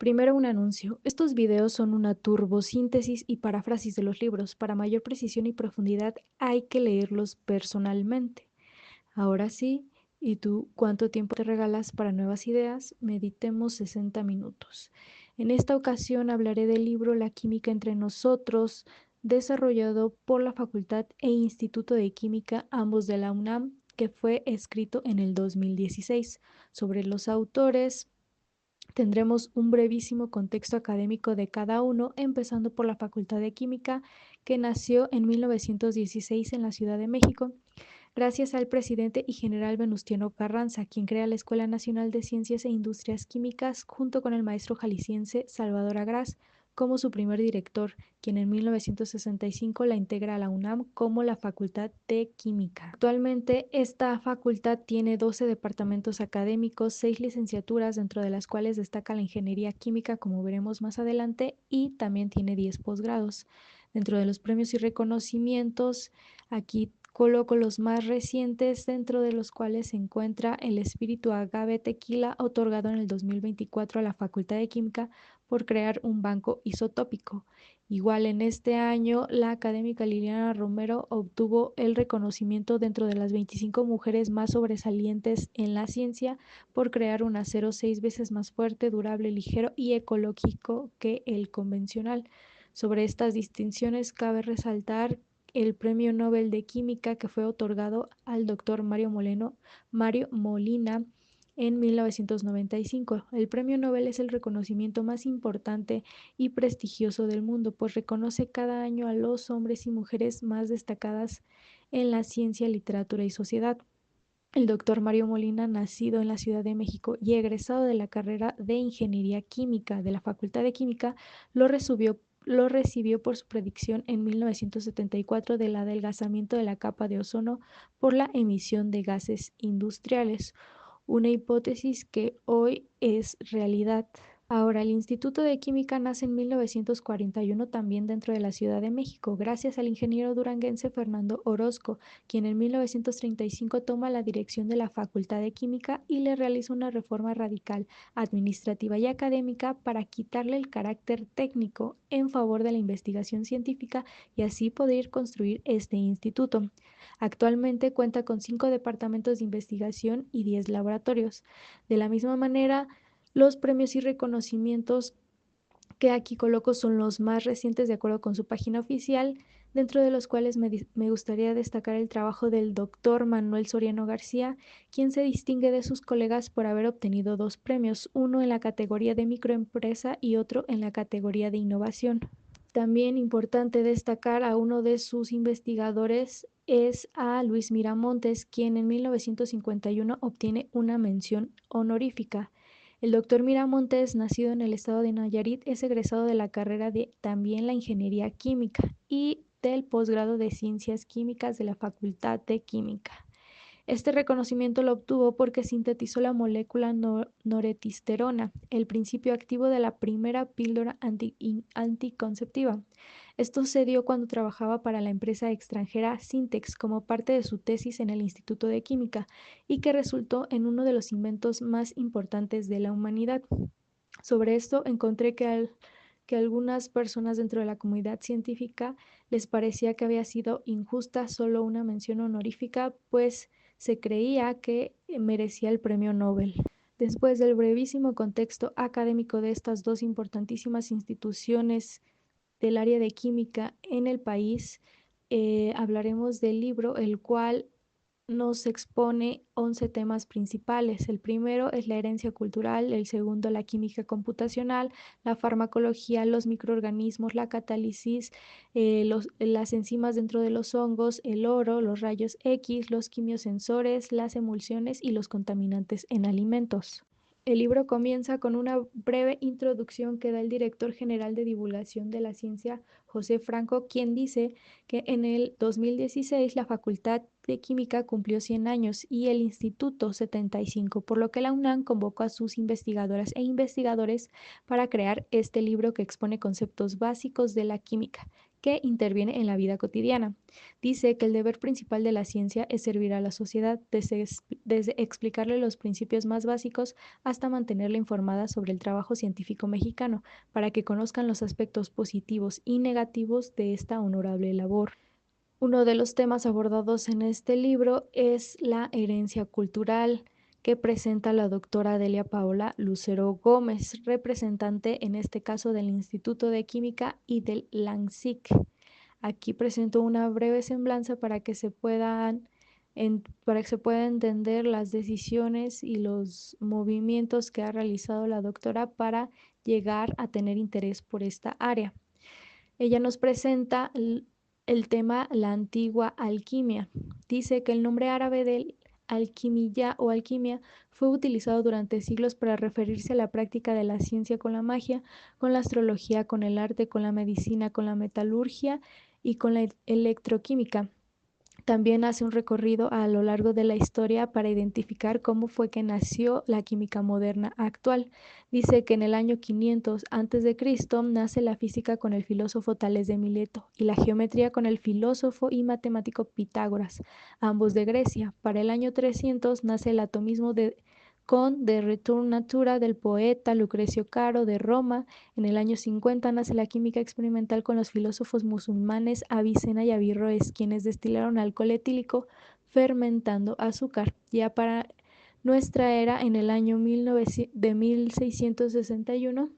Primero un anuncio. Estos videos son una turbosíntesis y paráfrasis de los libros. Para mayor precisión y profundidad hay que leerlos personalmente. Ahora sí, ¿y tú cuánto tiempo te regalas para nuevas ideas? Meditemos 60 minutos. En esta ocasión hablaré del libro La química entre nosotros, desarrollado por la Facultad e Instituto de Química, ambos de la UNAM, que fue escrito en el 2016. Sobre los autores, tendremos un brevísimo contexto académico de cada uno, empezando por la Facultad de Química, que nació en 1916 en la Ciudad de México, gracias al presidente y general Venustiano Carranza, quien crea la Escuela Nacional de Ciencias e Industrias Químicas junto con el maestro jalisciense Salvador Agraz como su primer director, quien en 1965 la integra a la UNAM como la Facultad de Química. Actualmente esta facultad tiene 12 departamentos académicos, 6 licenciaturas, dentro de las cuales destaca la ingeniería química, como veremos más adelante, y también tiene 10 posgrados. Dentro de los premios y reconocimientos, aquí coloco los más recientes, dentro de los cuales se encuentra el Espíritu Agave Tequila, otorgado en el 2024 a la Facultad de Química por crear un banco isotópico. Igual en este año, la académica Liliana Romero obtuvo el reconocimiento dentro de las 25 mujeres más sobresalientes en la ciencia por crear un acero 6 veces más fuerte, durable, ligero y ecológico que el convencional. Sobre estas distinciones cabe resaltar el Premio Nobel de Química que fue otorgado al doctor Mario Molina en 1995. El Premio Nobel es el reconocimiento más importante y prestigioso del mundo, pues reconoce cada año a los hombres y mujeres más destacadas en la ciencia, literatura y sociedad. El doctor Mario Molina, nacido en la Ciudad de México y egresado de la carrera de Ingeniería Química de la Facultad de Química, lo recibió por su predicción en 1974 del adelgazamiento de la capa de ozono por la emisión de gases industriales, una hipótesis que hoy es realidad. Ahora, el Instituto de Química nace en 1941 también dentro de la Ciudad de México, gracias al ingeniero duranguense Fernando Orozco, quien en 1935 toma la dirección de la Facultad de Química y le realiza una reforma radical, administrativa y académica para quitarle el carácter técnico en favor de la investigación científica y así poder construir este instituto. Actualmente cuenta con 5 departamentos de investigación y 10 laboratorios. De la misma manera, los premios y reconocimientos que aquí coloco son los más recientes de acuerdo con su página oficial, dentro de los cuales me gustaría destacar el trabajo del doctor Manuel Soriano García, quien se distingue de sus colegas por haber obtenido 2 premios, uno en la categoría de microempresa y otro en la categoría de innovación. También importante destacar a uno de sus investigadores es a Luis Miramontes, quien en 1951 obtiene una mención honorífica. El doctor Miramontes, nacido en el estado de Nayarit, es egresado de la carrera de también la ingeniería química y del posgrado de ciencias químicas de la Facultad de Química. Este reconocimiento lo obtuvo porque sintetizó la molécula noretisterona, el principio activo de la primera píldora anticonceptiva. Esto se dio cuando trabajaba para la empresa extranjera Sintex como parte de su tesis en el Instituto de Química y que resultó en uno de los inventos más importantes de la humanidad. Sobre esto encontré que algunas personas dentro de la comunidad científica les parecía que había sido injusta solo una mención honorífica, pues se creía que merecía el premio Nobel. Después del brevísimo contexto académico de estas dos importantísimas instituciones del área de química en el país, hablaremos del libro, el cual nos expone 11 temas principales. El primero es la herencia cultural, el segundo la química computacional, la farmacología, los microorganismos, la catálisis, las enzimas dentro de los hongos, el oro, los rayos X, los quimiosensores, las emulsiones y los contaminantes en alimentos. El libro comienza con una breve introducción que da el director general de divulgación de la ciencia, José Franco, quien dice que en el 2016 la Facultad de Química cumplió 100 años y el Instituto 75, por lo que la UNAM convocó a sus investigadoras e investigadores para crear este libro que expone conceptos básicos de la química que interviene en la vida cotidiana. Dice que el deber principal de la ciencia es servir a la sociedad, desde explicarle los principios más básicos hasta mantenerla informada sobre el trabajo científico mexicano, para que conozcan los aspectos positivos y negativos de esta honorable labor. Uno de los temas abordados en este libro es la herencia cultural que presenta la doctora Delia Paola Lucero Gómez, representante en este caso del Instituto de Química y del LANXIC. Aquí presento una breve semblanza para que se pueda entender las decisiones y los movimientos que ha realizado la doctora para llegar a tener interés por esta área. Ella nos presenta el tema la antigua alquimia. Dice que el nombre árabe del alquimilla o alquimia fue utilizado durante siglos para referirse a la práctica de la ciencia con la magia, con la astrología, con el arte, con la medicina, con la metalurgia y con la electroquímica. También hace un recorrido a lo largo de la historia para identificar cómo fue que nació la química moderna actual. Dice que en el año 500 a.C. nace la física con el filósofo Tales de Mileto y la geometría con el filósofo y matemático Pitágoras, ambos de Grecia. Para el año 300 nace el atomismo con De Return Natura del poeta Lucrecio Caro de Roma. En el año 50 nace la química experimental con los filósofos musulmanes Avicena y Averroes, quienes destilaron alcohol etílico fermentando azúcar. Ya para nuestra era, en el año 1661,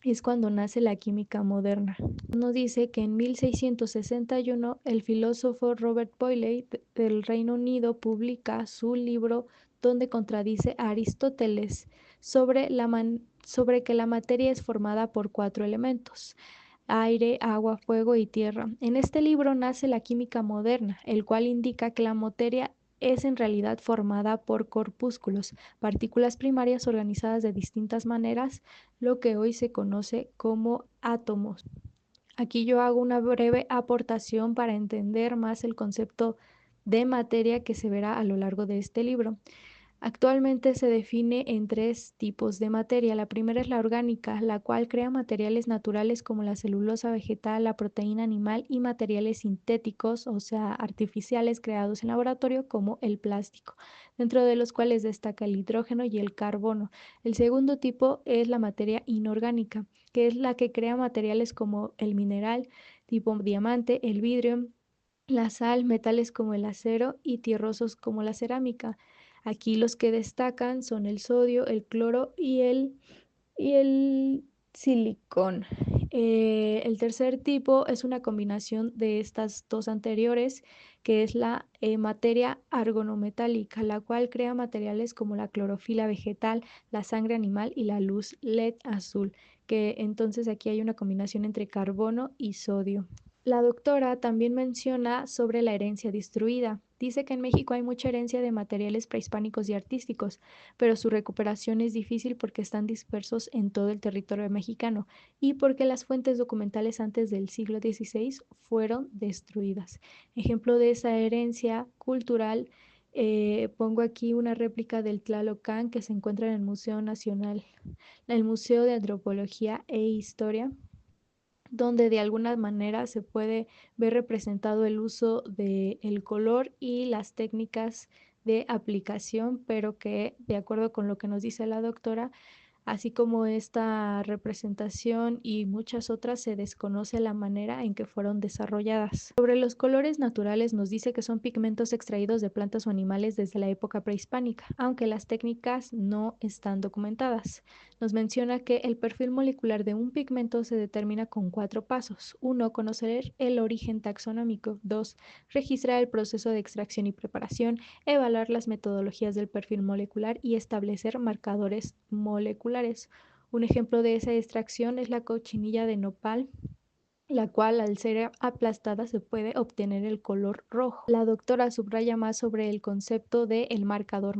es cuando nace la química moderna. Nos dice que en 1661 el filósofo Robert Boyle del Reino Unido publica su libro donde contradice a Aristóteles sobre que la materia es formada por 4 elementos: aire, agua, fuego y tierra. En este libro nace la química moderna, el cual indica que la materia es en realidad formada por corpúsculos, partículas primarias organizadas de distintas maneras, lo que hoy se conoce como átomos. Aquí yo hago una breve aportación para entender más el concepto de materia que se verá a lo largo de este libro. Actualmente se define en 3 tipos de materia. La primera es la orgánica, la cual crea materiales naturales como la celulosa vegetal, la proteína animal y materiales sintéticos, o sea, artificiales creados en laboratorio como el plástico, dentro de los cuales destaca el hidrógeno y el carbono. El segundo tipo es la materia inorgánica, que es la que crea materiales como el mineral, tipo diamante, el vidrio, la sal, metales como el acero y tierrosos como la cerámica. Aquí los que destacan son el sodio, el cloro y el silicón. El tercer tipo es una combinación de estas dos anteriores, que es la materia argonometálica, la cual crea materiales como la clorofila vegetal, la sangre animal y la luz LED azul, que entonces aquí hay una combinación entre carbono y sodio. La doctora también menciona sobre la herencia destruida. Dice que en México hay mucha herencia de materiales prehispánicos y artísticos, pero su recuperación es difícil porque están dispersos en todo el territorio mexicano y porque las fuentes documentales antes del siglo XVI fueron destruidas. Ejemplo de esa herencia cultural, pongo aquí una réplica del Tlalocán que se encuentra en el Museo Nacional, el Museo de Antropología e Historia, donde de alguna manera se puede ver representado el uso del color y las técnicas de aplicación, pero que, de acuerdo con lo que nos dice la doctora, así como esta representación y muchas otras, se desconoce la manera en que fueron desarrolladas. Sobre los colores naturales nos dice que son pigmentos extraídos de plantas o animales desde la época prehispánica, aunque las técnicas no están documentadas. Nos menciona que el perfil molecular de un pigmento se determina con 4 pasos. 1. Conocer el origen taxonómico. 2. Registrar el proceso de extracción y preparación, evaluar las metodologías del perfil molecular y establecer marcadores moleculares. Un ejemplo de esa extracción es la cochinilla de nopal, la cual al ser aplastada se puede obtener el color rojo. La doctora subraya más sobre el concepto de el marcador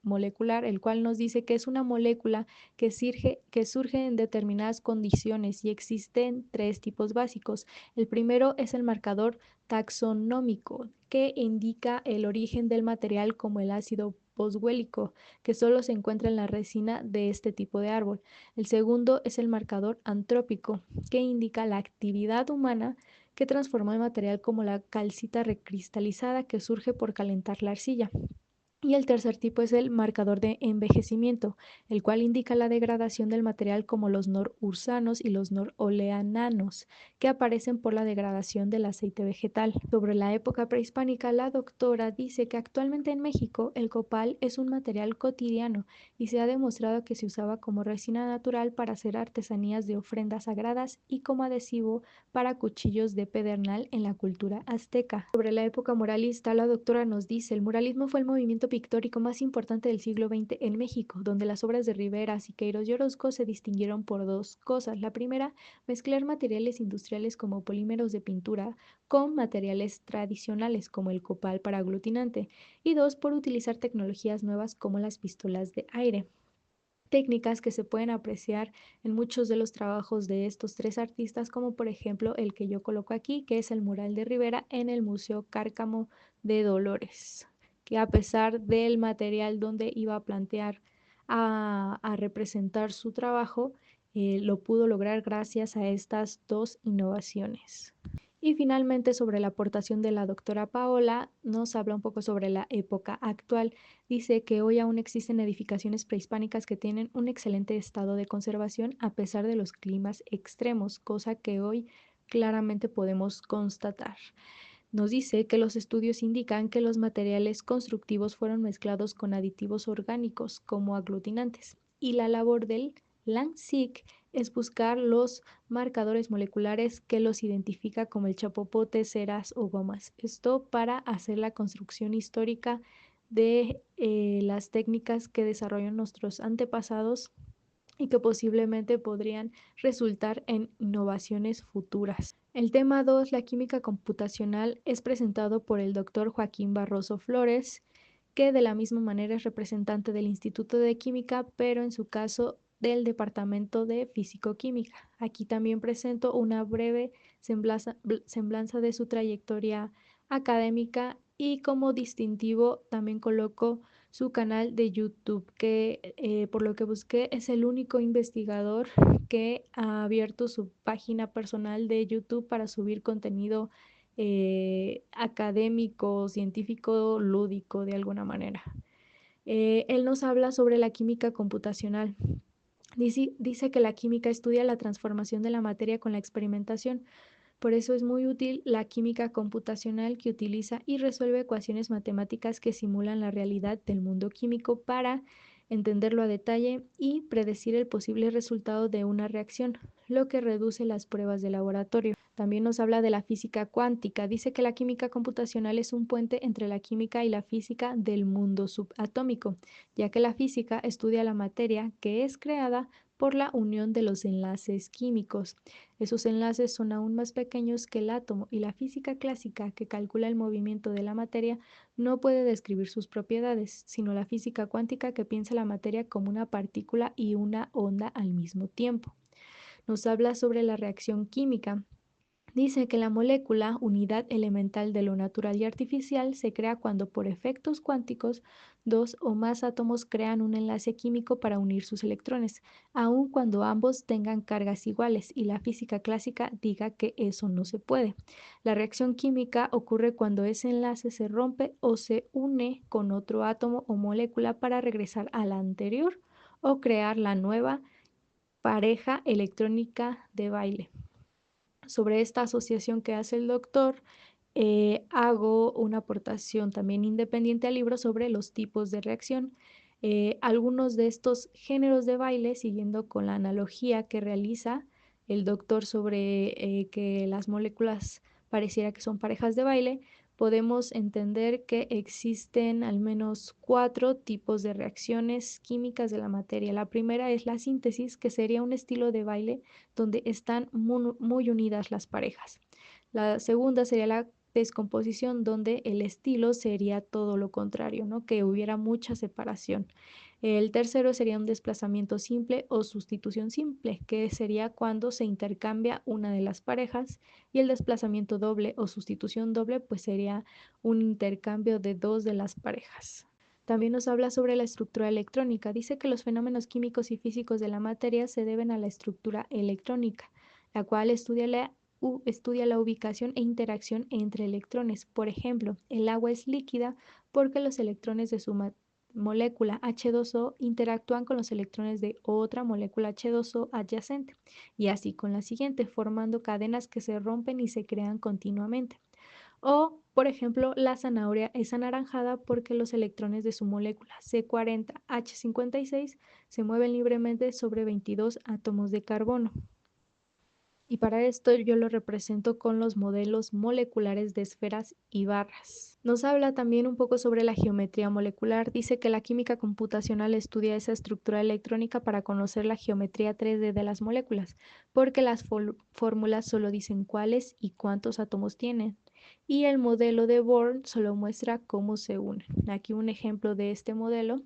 molecular, el cual nos dice que es una molécula que surge en determinadas condiciones y existen tres tipos básicos. El primero es el marcador taxonómico, que indica el origen del material como el ácido fosfólico, que solo se encuentra en la resina de este tipo de árbol. El segundo es el marcador antrópico, que indica la actividad humana que transformó el material como la calcita recristalizada que surge por calentar la arcilla. Y el tercer tipo es el marcador de envejecimiento, el cual indica la degradación del material como los norursanos y los noroleananos, que aparecen por la degradación del aceite vegetal. Sobre la época prehispánica, la doctora dice que actualmente en México el copal es un material cotidiano y se ha demostrado que se usaba como resina natural para hacer artesanías de ofrendas sagradas y como adhesivo para cuchillos de pedernal en la cultura azteca. Sobre la época muralista, la doctora nos dice, el muralismo fue el movimiento pictórico más importante del siglo XX en México, donde las obras de Rivera, Siqueiros y Orozco se distinguieron por dos cosas. La primera, mezclar materiales industriales como polímeros de pintura con materiales tradicionales como el copal para aglutinante. Y dos, por utilizar tecnologías nuevas como las pistolas de aire, técnicas que se pueden apreciar en muchos de los trabajos de estos tres artistas, como por ejemplo el que yo coloco aquí, que es el mural de Rivera en el Museo Cárcamo de Dolores, que a pesar del material donde iba a plantear a representar su trabajo, lo pudo lograr gracias a estas dos innovaciones. Y finalmente, sobre la aportación de la doctora Paola, nos habla un poco sobre la época actual. Dice que hoy aún existen edificaciones prehispánicas que tienen un excelente estado de conservación a pesar de los climas extremos, cosa que hoy claramente podemos constatar. Nos dice que los estudios indican que los materiales constructivos fueron mezclados con aditivos orgánicos como aglutinantes y la labor del LANXIC es buscar los marcadores moleculares que los identifica como el chapopote, ceras o gomas. Esto para hacer la construcción histórica de las técnicas que desarrollan nuestros antepasados y que posiblemente podrían resultar en innovaciones futuras. El tema 2, la química computacional, es presentado por el doctor Joaquín Barroso Flores, que de la misma manera es representante del Instituto de Química, pero en su caso del Departamento de Físico-Química. Aquí también presento una breve semblanza de su trayectoria académica y como distintivo también coloco su canal de YouTube, que por lo que busqué es el único investigador que ha abierto su página personal de YouTube para subir contenido académico, científico, lúdico de alguna manera. Él nos habla sobre la química computacional. Dice que la química estudia la transformación de la materia con la experimentación. Por eso es muy útil la química computacional, que utiliza y resuelve ecuaciones matemáticas que simulan la realidad del mundo químico para entenderlo a detalle y predecir el posible resultado de una reacción, lo que reduce las pruebas de laboratorio. También nos habla de la física cuántica. Dice que la química computacional es un puente entre la química y la física del mundo subatómico, ya que la física estudia la materia que es creada por la unión de los enlaces químicos. Esos enlaces son aún más pequeños que el átomo y la física clásica, que calcula el movimiento de la materia, no puede describir sus propiedades, sino la física cuántica, que piensa la materia como una partícula y una onda al mismo tiempo. Nos habla sobre la reacción química. Dice que la molécula, unidad elemental de lo natural y artificial, se crea cuando por efectos cuánticos dos o más átomos crean un enlace químico para unir sus electrones, aun cuando ambos tengan cargas iguales y la física clásica diga que eso no se puede. La reacción química ocurre cuando ese enlace se rompe o se une con otro átomo o molécula para regresar a la anterior o crear la nueva pareja electrónica de baile. Sobre esta asociación que hace el doctor, hago una aportación también independiente al libro sobre los tipos de reacción. Algunos de estos géneros de baile, siguiendo con la analogía que realiza el doctor sobre que las moléculas pareciera que son parejas de baile, podemos entender que existen al menos 4 tipos de reacciones químicas de la materia. La primera es la síntesis, que sería un estilo de baile donde están muy unidas las parejas. La segunda sería la descomposición, donde el estilo sería todo lo contrario, ¿no? Que hubiera mucha separación. El tercero sería un desplazamiento simple o sustitución simple, que sería cuando se intercambia una de las parejas, y el desplazamiento doble o sustitución doble, pues sería un intercambio de dos de las parejas. También nos habla sobre la estructura electrónica. Dice que los fenómenos químicos y físicos de la materia se deben a la estructura electrónica, la cual estudia la ubicación e interacción entre electrones. Por ejemplo, el agua es líquida porque los electrones de su molécula H2O interactúan con los electrones de otra molécula H2O adyacente, y así con la siguiente, formando cadenas que se rompen y se crean continuamente. O, por ejemplo, la zanahoria es anaranjada porque los electrones de su molécula C40H56 se mueven libremente sobre 22 átomos de carbono. Y para esto yo lo represento con los modelos moleculares de esferas y barras. Nos habla también un poco sobre la geometría molecular. Dice que la química computacional estudia esa estructura electrónica para conocer la geometría 3D de las moléculas, porque las fórmulas solo dicen cuáles y cuántos átomos tienen. Y el modelo de Born solo muestra cómo se unen. Aquí un ejemplo de este modelo.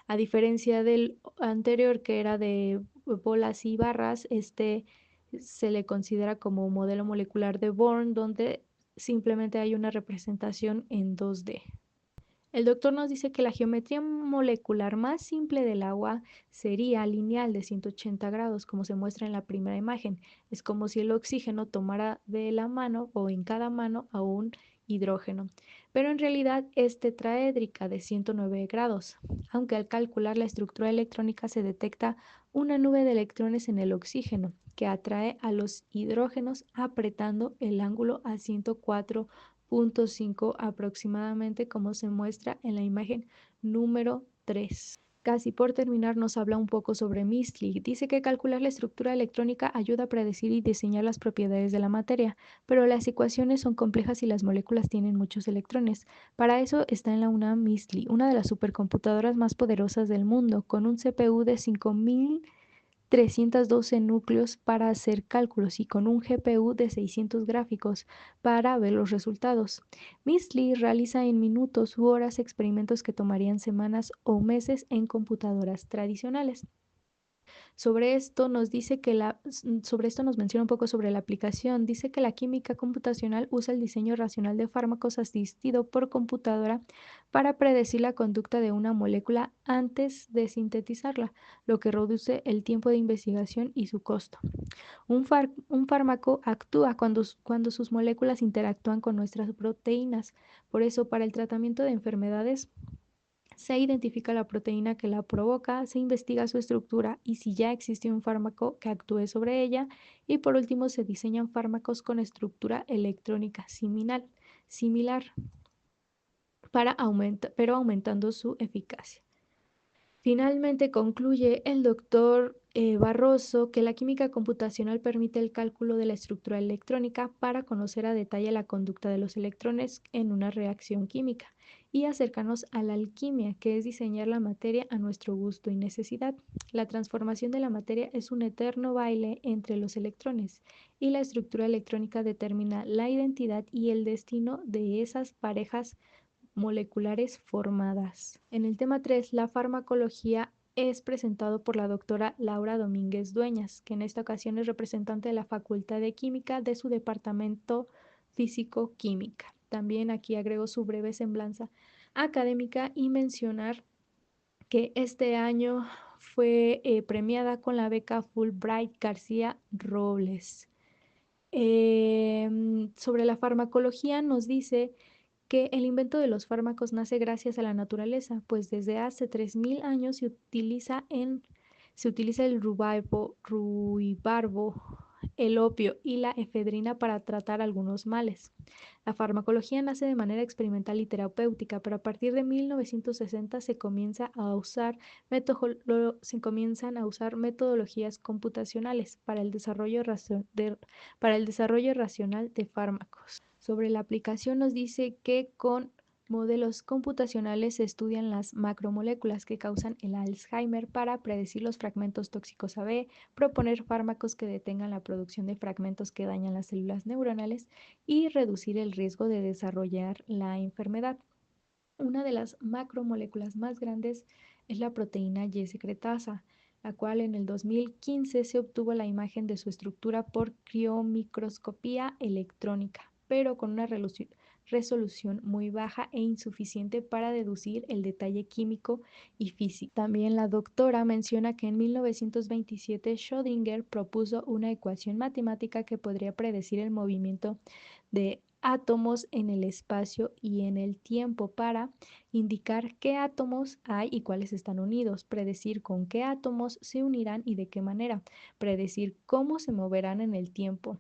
A diferencia del anterior, que era de bolas y barras, este se le considera como modelo molecular de Born, donde simplemente hay una representación en 2D. El doctor nos dice que la geometría molecular más simple del agua sería lineal de 180 grados, como se muestra en la primera imagen. Es como si el oxígeno tomara de la mano o en cada mano a un hidrógeno, pero en realidad es tetraédrica de 109 grados, aunque al calcular la estructura electrónica se detecta una nube de electrones en el oxígeno que atrae a los hidrógenos apretando el ángulo a 104.5 aproximadamente, como se muestra en la imagen número 3. Casi por terminar, nos habla un poco sobre Misty. Dice que calcular la estructura electrónica ayuda a predecir y diseñar las propiedades de la materia, pero las ecuaciones son complejas y las moléculas tienen muchos electrones. Para eso está en la UNAM Misty, una de las supercomputadoras más poderosas del mundo, con un CPU de 5312 núcleos para hacer cálculos y con un GPU de 600 gráficos para ver los resultados. Misty realiza en minutos u horas experimentos que tomarían semanas o meses en computadoras tradicionales. Sobre esto nos dice que sobre esto nos menciona un poco sobre la aplicación. Dice que la química computacional usa el diseño racional de fármacos asistido por computadora para predecir la conducta de una molécula antes de sintetizarla, lo que reduce el tiempo de investigación y su costo. Un fármaco actúa cuando sus moléculas interactúan con nuestras proteínas. Por eso, para el tratamiento de enfermedades, se identifica la proteína que la provoca, se investiga su estructura y si ya existe un fármaco que actúe sobre ella, y por último se diseñan fármacos con estructura electrónica similar pero aumentando su eficacia. Finalmente concluye el doctor Barroso que la química computacional permite el cálculo de la estructura electrónica para conocer a detalle la conducta de los electrones en una reacción química y acercarnos a la alquimia, que es diseñar la materia a nuestro gusto y necesidad. La transformación de la materia es un eterno baile entre los electrones, y la estructura electrónica determina la identidad y el destino de esas parejas moleculares formadas. En el tema 3, la farmacología, es presentado por la doctora Laura Domínguez Dueñas, que en esta ocasión es representante de la Facultad de Química de su departamento Físico-Química. También aquí agrego su breve semblanza académica y mencionar que este año fue premiada con la beca Fulbright García Robles. Sobre la farmacología nos dice que el invento de los fármacos nace gracias a la naturaleza, pues desde hace 3000 años se utiliza el ruibarbo, el opio y la efedrina para tratar algunos males. La farmacología nace de manera experimental y terapéutica, pero a partir de 1960 se comienzan a usar metodologías computacionales para el desarrollo racional de fármacos. Sobre la aplicación nos dice que con Modelos computacionales estudian las macromoléculas que causan el Alzheimer para predecir los fragmentos tóxicos AB, proponer fármacos que detengan la producción de fragmentos que dañan las células neuronales y reducir el riesgo de desarrollar la enfermedad. Una de las macromoléculas más grandes es la proteína Y secretasa, la cual en el 2015 se obtuvo la imagen de su estructura por criomicroscopía electrónica, pero con una resolución muy baja e insuficiente para deducir el detalle químico y físico. También la doctora menciona que en 1927 Schrödinger propuso una ecuación matemática que podría predecir el movimiento de átomos en el espacio y en el tiempo para indicar qué átomos hay y cuáles están unidos, predecir con qué átomos se unirán y de qué manera, predecir cómo se moverán en el tiempo,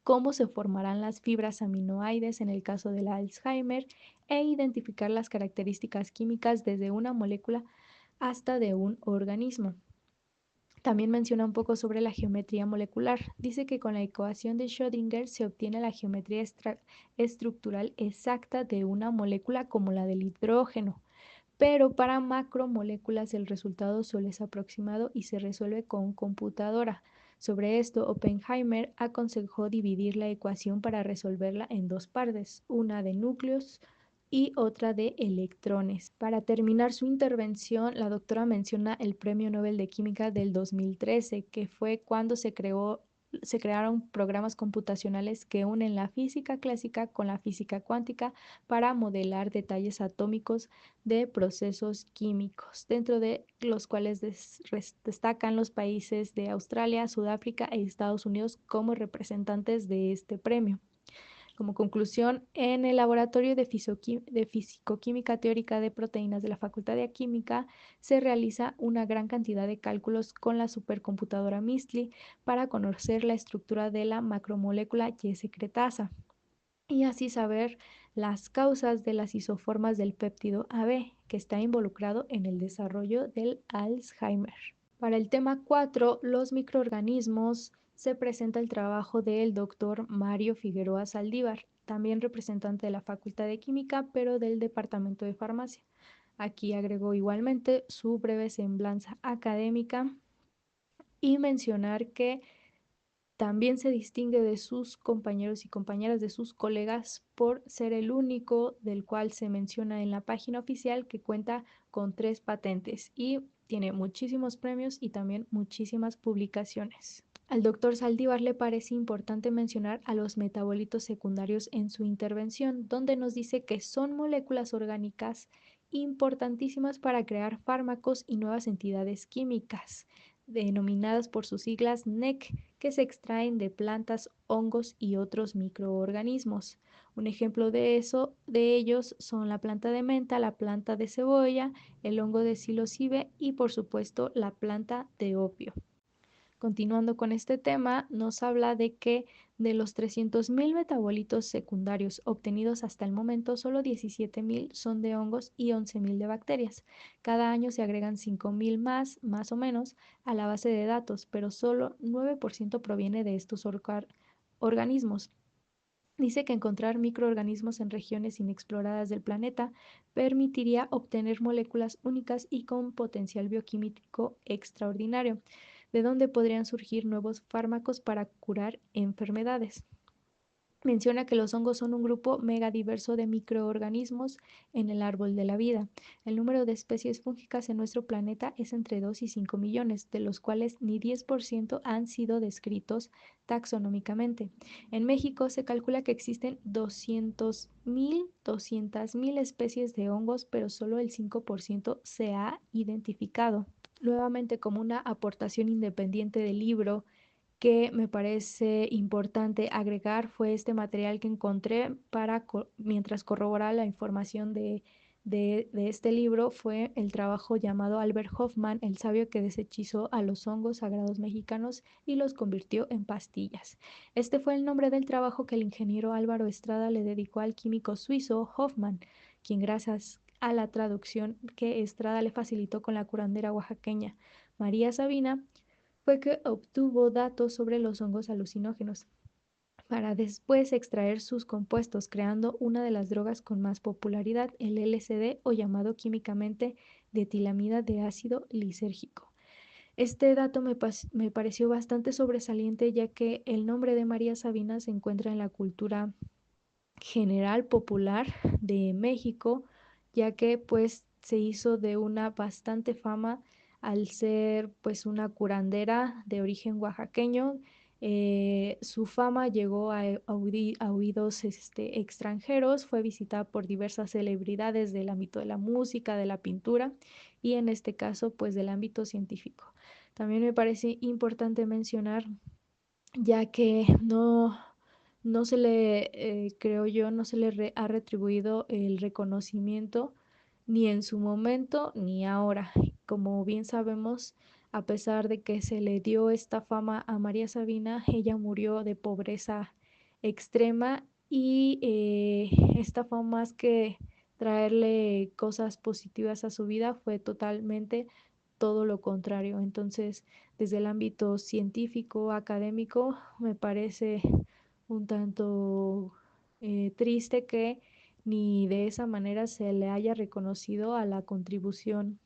cómo se formarán las fibras aminoides en el caso del Alzheimer e identificar las características químicas desde una molécula hasta de un organismo. También menciona un poco sobre la geometría molecular. Dice que con la ecuación de Schrödinger se obtiene la geometría estructural exacta de una molécula como la del hidrógeno, pero para macromoléculas el resultado solo es aproximado y se resuelve con computadora. Sobre esto, Oppenheimer aconsejó dividir la ecuación para resolverla en dos partes, una de núcleos y otra de electrones. Para terminar su intervención, la doctora menciona el Premio Nobel de Química del 2013, que fue cuando se crearon programas computacionales que unen la física clásica con la física cuántica para modelar detalles atómicos de procesos químicos, dentro de los cuales destacan los países de Australia, Sudáfrica e Estados Unidos como representantes de este premio. Como conclusión, en el laboratorio de fisicoquímica teórica de proteínas de la Facultad de Química se realiza una gran cantidad de cálculos con la supercomputadora MISTLI para conocer la estructura de la macromolécula Y secretasa y así saber las causas de las isoformas del péptido AB, que está involucrado en el desarrollo del Alzheimer. Para el tema 4, los microorganismos, se presenta el trabajo del doctor Mario Figueroa Saldívar, también representante de la Facultad de Química, pero del Departamento de Farmacia. Aquí agregó igualmente su breve semblanza académica y mencionar que también se distingue de sus compañeros y compañeras, de sus colegas, por ser el único del cual se menciona en la página oficial que cuenta con 3 patentes y tiene muchísimos premios y también muchísimas publicaciones. Al doctor Saldívar le parece importante mencionar a los metabolitos secundarios en su intervención, donde nos dice que son moléculas orgánicas importantísimas para crear fármacos y nuevas entidades químicas, denominadas por sus siglas NEC, que se extraen de plantas, hongos y otros microorganismos. Un ejemplo de ellos son la planta de menta, la planta de cebolla, el hongo de psilocibe y por supuesto la planta de opio. Continuando con este tema, nos habla de que de los 300.000 metabolitos secundarios obtenidos hasta el momento, solo 17.000 son de hongos y 11.000 de bacterias. Cada año se agregan 5.000 más o menos, a la base de datos, pero solo 9% proviene de estos organismos. Dice que encontrar microorganismos en regiones inexploradas del planeta permitiría obtener moléculas únicas y con potencial bioquímico extraordinario, de donde podrían surgir nuevos fármacos para curar enfermedades. Menciona que los hongos son un grupo megadiverso de microorganismos en el árbol de la vida. El número de especies fúngicas en nuestro planeta es entre 2 y 5 millones, de los cuales ni 10% han sido descritos taxonómicamente. En México se calcula que existen 200.000 especies de hongos, pero solo el 5% se ha identificado. Nuevamente, como una aportación independiente del libro, que me parece importante agregar fue este material que encontré mientras corroboraba la información de este libro, fue el trabajo llamado Albert Hoffman, el sabio que deshechizó a los hongos sagrados mexicanos y los convirtió en pastillas. Este fue el nombre del trabajo que el ingeniero Álvaro Estrada le dedicó al químico suizo Hoffman, quien gracias a la traducción que Estrada le facilitó con la curandera oaxaqueña María Sabina, fue que obtuvo datos sobre los hongos alucinógenos. para después extraer sus compuestos, creando una de las drogas con más popularidad, el LSD o llamado químicamente detilamida de ácido lisérgico. Este dato me pareció bastante sobresaliente ya que el nombre de María Sabina se encuentra en la cultura general popular de México, ya que pues se hizo de una bastante fama al ser pues una curandera de origen oaxaqueño. Su fama llegó a oídos extranjeros, fue visitada por diversas celebridades del ámbito de la música, de la pintura y en este caso pues del ámbito científico. También me parece importante mencionar, ya que no se le, creo yo, no se le ha retribuido el reconocimiento ni en su momento ni ahora. Como bien sabemos, a pesar de que se le dio esta fama a María Sabina, ella murió de pobreza extrema y esta fama, más que traerle cosas positivas a su vida, fue totalmente todo lo contrario. Entonces, desde el ámbito científico, académico, me parece un tanto triste que ni de esa manera se le haya reconocido a la contribución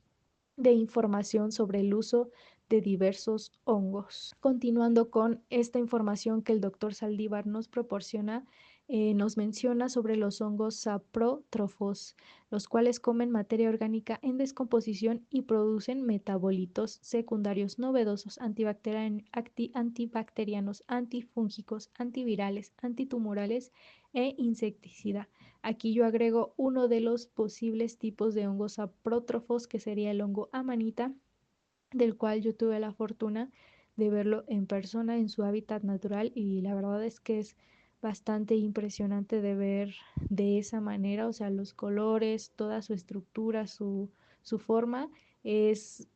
de información sobre el uso de diversos hongos. Continuando con esta información que el doctor Saldívar nos proporciona, nos menciona sobre los hongos saprótrofos, los cuales comen materia orgánica en descomposición y producen metabolitos secundarios novedosos, antibacterianos, antifúngicos, antivirales, antitumorales e insecticida. Aquí yo agrego uno de los posibles tipos de hongos saprótrofos, que sería el hongo amanita, del cual yo tuve la fortuna de verlo en persona en su hábitat natural y la verdad es que es bastante impresionante de ver de esa manera, o sea, los colores, toda su estructura, su forma es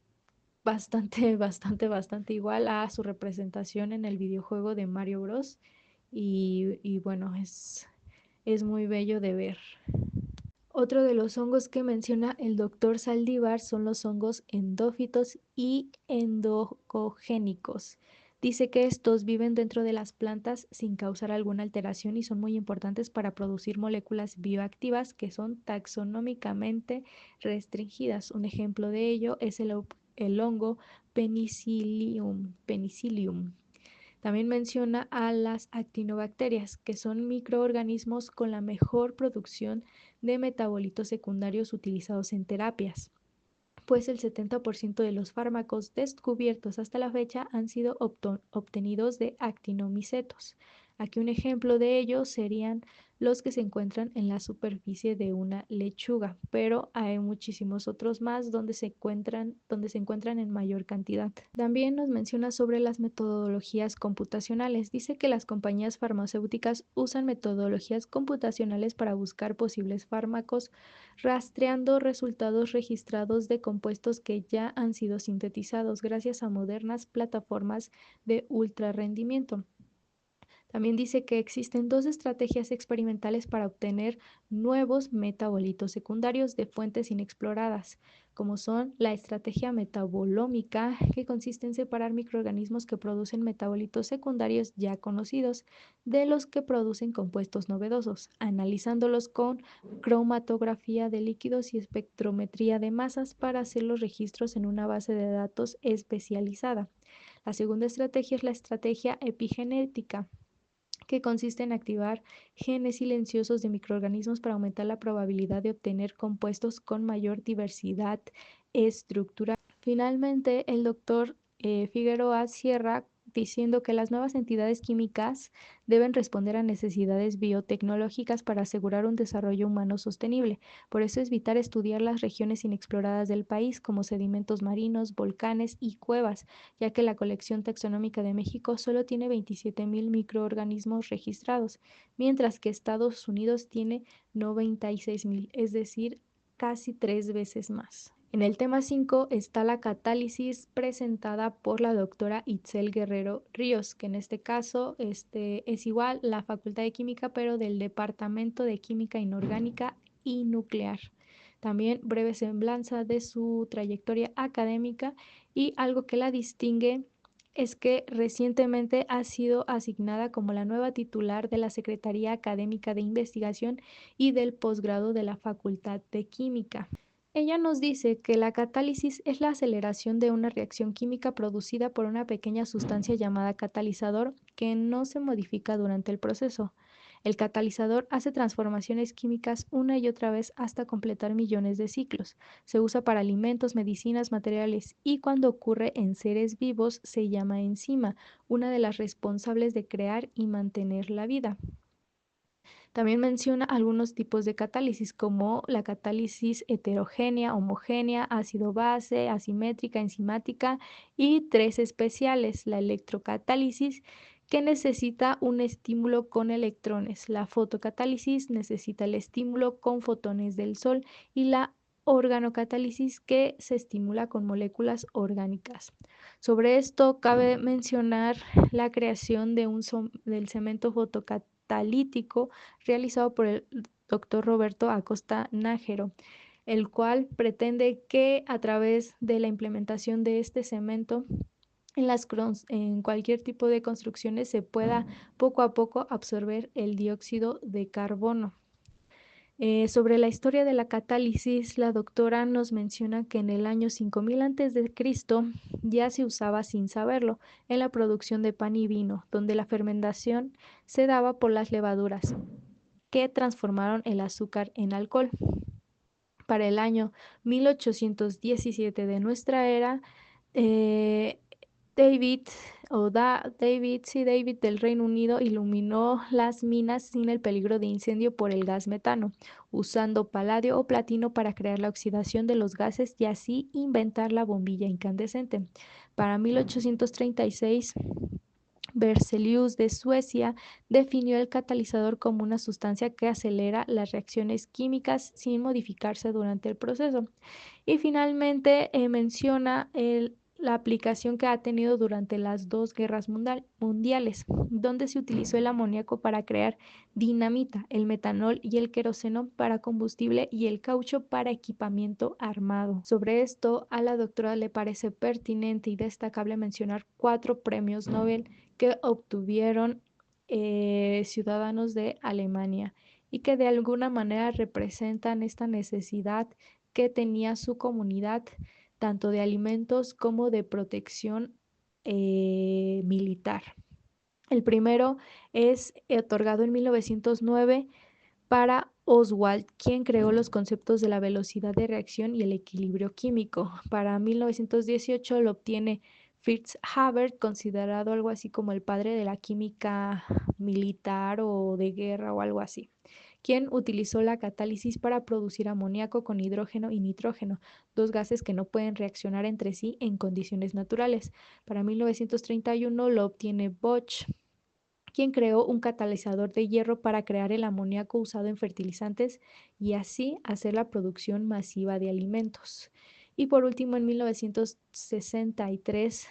bastante, bastante igual a su representación en el videojuego de Mario Bros. Y bueno, es muy bello de ver. Otro de los hongos que menciona el doctor Saldívar son los hongos endófitos y endocogénicos. Dice que estos viven dentro de las plantas sin causar alguna alteración y son muy importantes para producir moléculas bioactivas que son taxonómicamente restringidas. Un ejemplo de ello es el hongo Penicillium. También menciona a las actinobacterias, que son microorganismos con la mejor producción de metabolitos secundarios utilizados en terapias, pues el 70% de los fármacos descubiertos hasta la fecha han sido obtenidos de actinomicetos. Aquí un ejemplo de ello serían los que se encuentran en la superficie de una lechuga, pero hay muchísimos otros más donde se encuentran en mayor cantidad. También nos menciona sobre las metodologías computacionales. Dice que las compañías farmacéuticas usan metodologías computacionales para buscar posibles fármacos, rastreando resultados registrados de compuestos que ya han sido sintetizados gracias a modernas plataformas de ultra rendimiento. También dice que existen dos estrategias experimentales para obtener nuevos metabolitos secundarios de fuentes inexploradas, como son la estrategia metabolómica, que consiste en separar microorganismos que producen metabolitos secundarios ya conocidos de los que producen compuestos novedosos, analizándolos con cromatografía de líquidos y espectrometría de masas para hacer los registros en una base de datos especializada. La segunda estrategia es la estrategia epigenética, que consiste en activar genes silenciosos de microorganismos para aumentar la probabilidad de obtener compuestos con mayor diversidad estructural. Finalmente, el doctor Figueroa cierra diciendo que las nuevas entidades químicas deben responder a necesidades biotecnológicas para asegurar un desarrollo humano sostenible. Por eso es vital estudiar las regiones inexploradas del país, como sedimentos marinos, volcanes y cuevas, ya que la colección taxonómica de México solo tiene 27,000 microorganismos registrados, mientras que Estados Unidos tiene 96,000, es decir, casi 3 veces más. En el tema 5 está la catálisis presentada por la doctora Itzel Guerrero Ríos, que en este caso es igual la Facultad de Química, pero del Departamento de Química Inorgánica y Nuclear. También breve semblanza de su trayectoria académica y algo que la distingue es que recientemente ha sido asignada como la nueva titular de la Secretaría Académica de Investigación y del posgrado de la Facultad de Química. Ella nos dice que la catálisis es la aceleración de una reacción química producida por una pequeña sustancia llamada catalizador que no se modifica durante el proceso. El catalizador hace transformaciones químicas una y otra vez hasta completar millones de ciclos. Se usa para alimentos, medicinas, materiales y cuando ocurre en seres vivos se llama enzima, una de las responsables de crear y mantener la vida. También menciona algunos tipos de catálisis, como la catálisis heterogénea, homogénea, ácido-base, asimétrica, enzimática y tres especiales, la electrocatálisis, que necesita un estímulo con electrones, la fotocatálisis necesita el estímulo con fotones del sol y la organocatálisis que se estimula con moléculas orgánicas. Sobre esto cabe mencionar la creación del cemento fotocatalítico realizado por el doctor Roberto Acosta Nájero, el cual pretende que a través de la implementación de este cemento en cualquier tipo de construcciones se pueda poco a poco absorber el dióxido de carbono. Sobre la historia de la catálisis, la doctora nos menciona que en el año 5000 a.C. ya se usaba sin saberlo en la producción de pan y vino, donde la fermentación se daba por las levaduras que transformaron el azúcar en alcohol. Para el año 1817 de nuestra era, eh, David, David del Reino Unido iluminó las minas sin el peligro de incendio por el gas metano, usando paladio o platino para crear la oxidación de los gases y así inventar la bombilla incandescente. Para 1836, Berzelius de Suecia definió el catalizador como una sustancia que acelera las reacciones químicas sin modificarse durante el proceso. Y finalmente menciona la aplicación que ha tenido durante las dos guerras mundiales, donde se utilizó el amoníaco para crear dinamita, el metanol y el queroseno para combustible y el caucho para equipamiento armado. Sobre esto, a la doctora le parece pertinente y destacable mencionar 4 premios Nobel que obtuvieron ciudadanos de Alemania y que de alguna manera representan esta necesidad que tenía su comunidad, tanto de alimentos como de protección militar. El primero es otorgado en 1909 para Oswald, quien creó los conceptos de la velocidad de reacción y el equilibrio químico. Para 1918 lo obtiene Fritz Haber, considerado algo así como el padre de la química militar o de guerra o algo así, quien utilizó la catálisis para producir amoníaco con hidrógeno y nitrógeno, dos gases que no pueden reaccionar entre sí en condiciones naturales. Para 1931 lo obtiene Bosch, quien creó un catalizador de hierro para crear el amoníaco usado en fertilizantes y así hacer la producción masiva de alimentos. Y por último, en 1963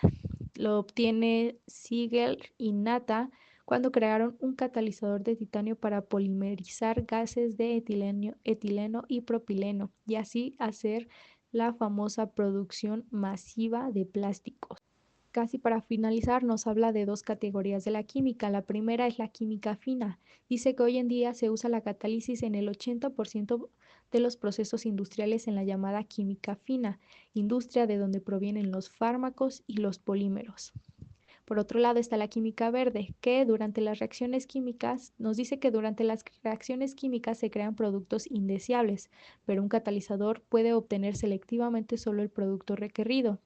lo obtiene Siegel y Nata cuando crearon un catalizador de titanio para polimerizar gases de etileno y propileno y así hacer la famosa producción masiva de plásticos. Casi para finalizar, nos habla de dos categorías de la química. La primera es la química fina. Dice que hoy en día se usa la catálisis en el 80% de los procesos industriales en la llamada química fina, industria de donde provienen los fármacos y los polímeros. Por otro lado está la química verde, que durante las reacciones químicas nos dice que durante las reacciones químicas se crean productos indeseables, pero un catalizador puede obtener selectivamente solo el producto requerido,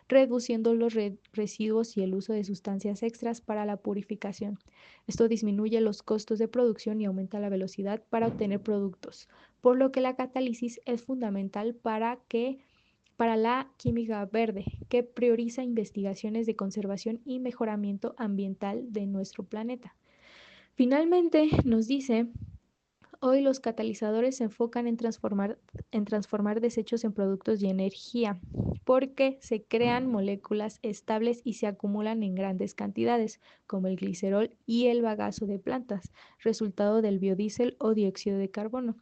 reduciendo los residuos y el uso de sustancias extras para la purificación. Esto disminuye los costos de producción y aumenta la velocidad para obtener productos, por lo que la catálisis es fundamental para la química verde, que prioriza investigaciones de conservación y mejoramiento ambiental de nuestro planeta. Finalmente, nos dice, hoy los catalizadores se enfocan en transformar desechos en productos y energía, porque se crean moléculas estables y se acumulan en grandes cantidades, como el glicerol y el bagazo de plantas, resultado del biodiesel o dióxido de carbono.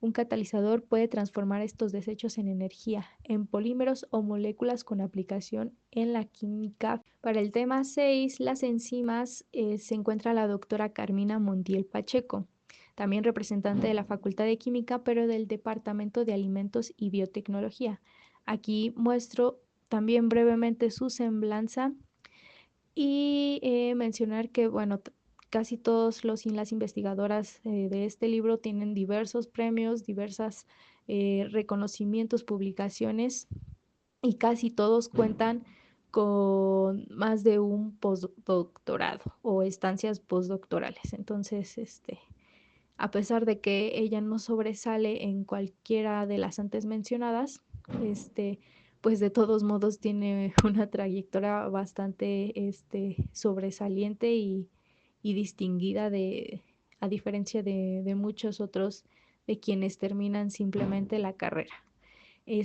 Un catalizador puede transformar estos desechos en energía, en polímeros o moléculas con aplicación en la química. Para el tema 6, las enzimas, se encuentra la doctora Carmina Montiel Pacheco, también representante de la Facultad de Química, pero del Departamento de Alimentos y Biotecnología. Aquí muestro también brevemente su semblanza y mencionar que, bueno, casi todos los y las investigadoras de este libro tienen diversos premios, diversas reconocimientos, publicaciones, y casi todos cuentan con más de un postdoctorado o estancias postdoctorales. Entonces, a pesar de que ella no sobresale en cualquiera de las antes mencionadas, este, pues de todos modos tiene una trayectoria bastante sobresaliente y distinguida a diferencia de muchos otros de quienes terminan simplemente la carrera.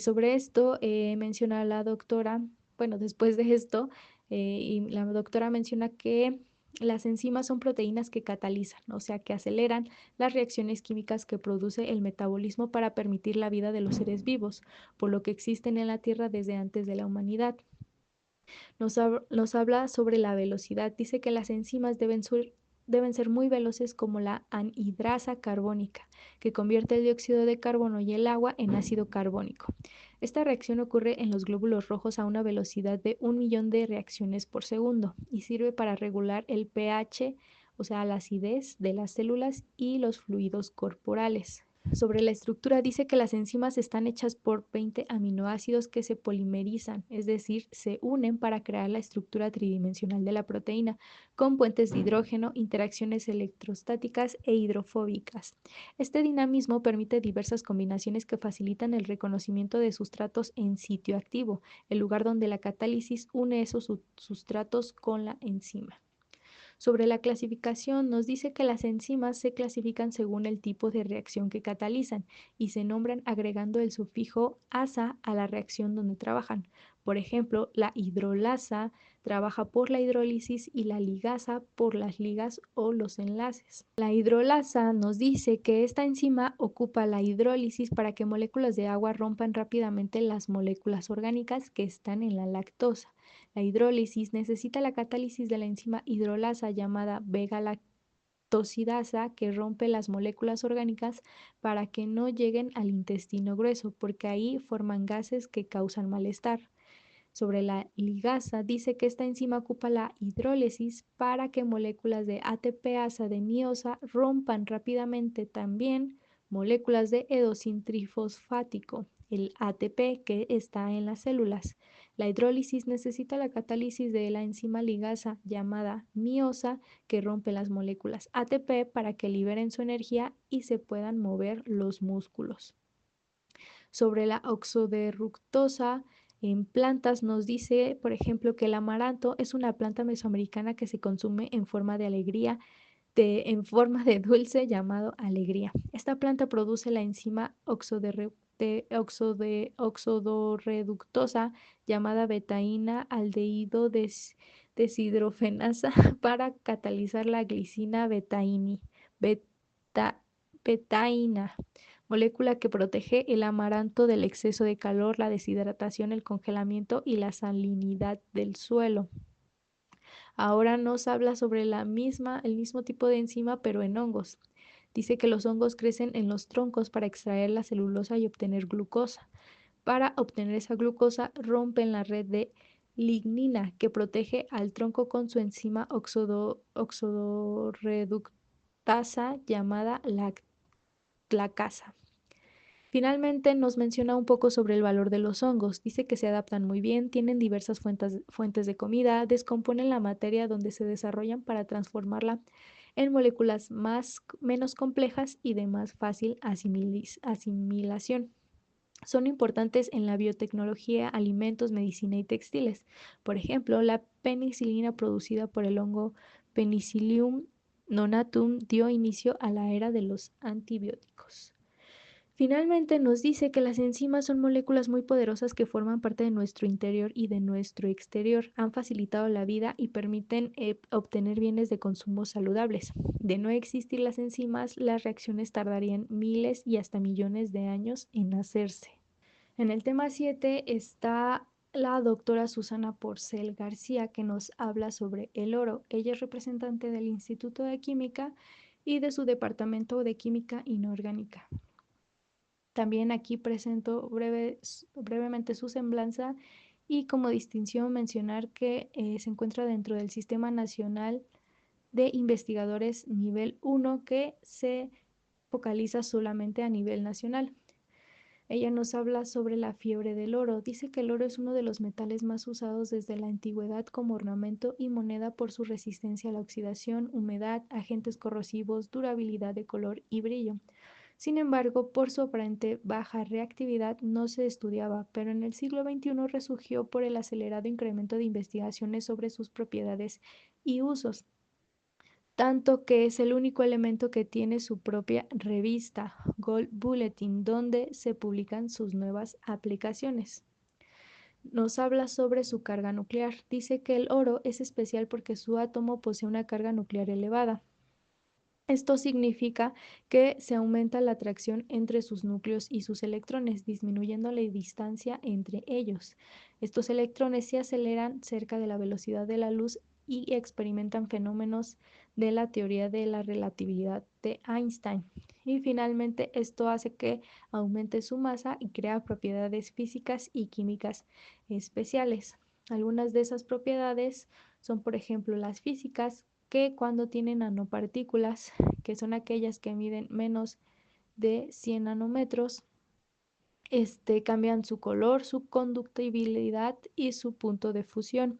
Sobre esto menciona la doctora, bueno, después de esto, y la doctora menciona que las enzimas son proteínas que catalizan, o sea, que aceleran las reacciones químicas que produce el metabolismo para permitir la vida de los seres vivos, por lo que existen en la Tierra desde antes de la humanidad. Nos habla sobre la velocidad. Dice que las enzimas deben ser muy veloces como la anhidrasa carbónica, que convierte el dióxido de carbono y el agua en ácido carbónico. Esta reacción ocurre en los glóbulos rojos a una velocidad de 1.000.000 de reacciones por segundo y sirve para regular el pH, o sea, la acidez de las células y los fluidos corporales. Sobre la estructura dice que las enzimas están hechas por 20 aminoácidos que se polimerizan, es decir, se unen para crear la estructura tridimensional de la proteína, con puentes de hidrógeno, interacciones electrostáticas e hidrofóbicas. Este dinamismo permite diversas combinaciones que facilitan el reconocimiento de sustratos en sitio activo, el lugar donde la catálisis une esos sustratos con la enzima. Sobre la clasificación, nos dice que las enzimas se clasifican según el tipo de reacción que catalizan y se nombran agregando el sufijo asa a la reacción donde trabajan. Por ejemplo, la hidrolasa trabaja por la hidrólisis y la ligasa por las ligas o los enlaces. La hidrolasa nos dice que esta enzima ocupa la hidrólisis para que moléculas de agua rompan rápidamente las moléculas orgánicas que están en la lactosa. La hidrólisis necesita la catálisis de la enzima hidrolasa llamada beta-lactosidasa que rompe las moléculas orgánicas para que no lleguen al intestino grueso, porque ahí forman gases que causan malestar. Sobre la ligasa, dice que esta enzima ocupa la hidrólisis para que moléculas de ATPasa de miosa rompan rápidamente también moléculas de edosin trifosfático, el ATP que está en las células. La hidrólisis necesita la catálisis de la enzima ligasa llamada miosa que rompe las moléculas ATP para que liberen su energía y se puedan mover los músculos. Sobre la oxoderructosa en plantas nos dice, por ejemplo, que el amaranto es una planta mesoamericana que se consume en forma de alegría, en forma de dulce llamado alegría. Esta planta produce la enzima oxodorreductosa llamada betaína aldehído deshidrogenasa para catalizar la glicina beta, betaína, molécula que protege el amaranto del exceso de calor, la deshidratación, el congelamiento y la salinidad del suelo. Ahora nos habla sobre el mismo tipo de enzima, pero en hongos. Dice que los hongos crecen en los troncos para extraer la celulosa y obtener glucosa. Para obtener esa glucosa, rompen la red de lignina que protege al tronco con su enzima oxodorreductasa llamada lacasa. Finalmente nos menciona un poco sobre el valor de los hongos. Dice que se adaptan muy bien, tienen diversas fuentes de comida, descomponen la materia donde se desarrollan para transformarla en moléculas menos complejas y de más fácil asimilación. Son importantes en la biotecnología, alimentos, medicina y textiles. Por ejemplo, la penicilina producida por el hongo Penicillium nonatum dio inicio a la era de los antibióticos. Finalmente nos dice que las enzimas son moléculas muy poderosas que forman parte de nuestro interior y de nuestro exterior. Han facilitado la vida y permiten obtener bienes de consumo saludables. De no existir las enzimas, las reacciones tardarían miles y hasta millones de años en hacerse. En el tema 7 está la doctora Susana Porcel García, que nos habla sobre el oro. Ella es representante del Instituto de Química y de su Departamento de Química Inorgánica. También aquí presento brevemente su semblanza y como distinción mencionar que se encuentra dentro del Sistema Nacional de Investigadores Nivel 1 que se focaliza solamente a nivel nacional. Ella nos habla sobre la fiebre del oro. Dice que el oro es uno de los metales más usados desde la antigüedad como ornamento y moneda por su resistencia a la oxidación, humedad, agentes corrosivos, durabilidad de color y brillo. Sin embargo, por su aparente baja reactividad no se estudiaba, pero en el siglo XXI resurgió por el acelerado incremento de investigaciones sobre sus propiedades y usos, tanto que es el único elemento que tiene su propia revista, Gold Bulletin, donde se publican sus nuevas aplicaciones. Nos habla sobre su carga nuclear. Dice que el oro es especial porque su átomo posee una carga nuclear elevada. Esto significa que se aumenta la atracción entre sus núcleos y sus electrones, disminuyendo la distancia entre ellos. Estos electrones se aceleran cerca de la velocidad de la luz y experimentan fenómenos de la teoría de la relatividad de Einstein. Y finalmente esto hace que aumente su masa y crea propiedades físicas y químicas especiales. Algunas de esas propiedades son, por ejemplo, las físicas, que cuando tienen nanopartículas, que son aquellas que miden menos de 100 nanómetros, cambian su color, su conductibilidad y su punto de fusión.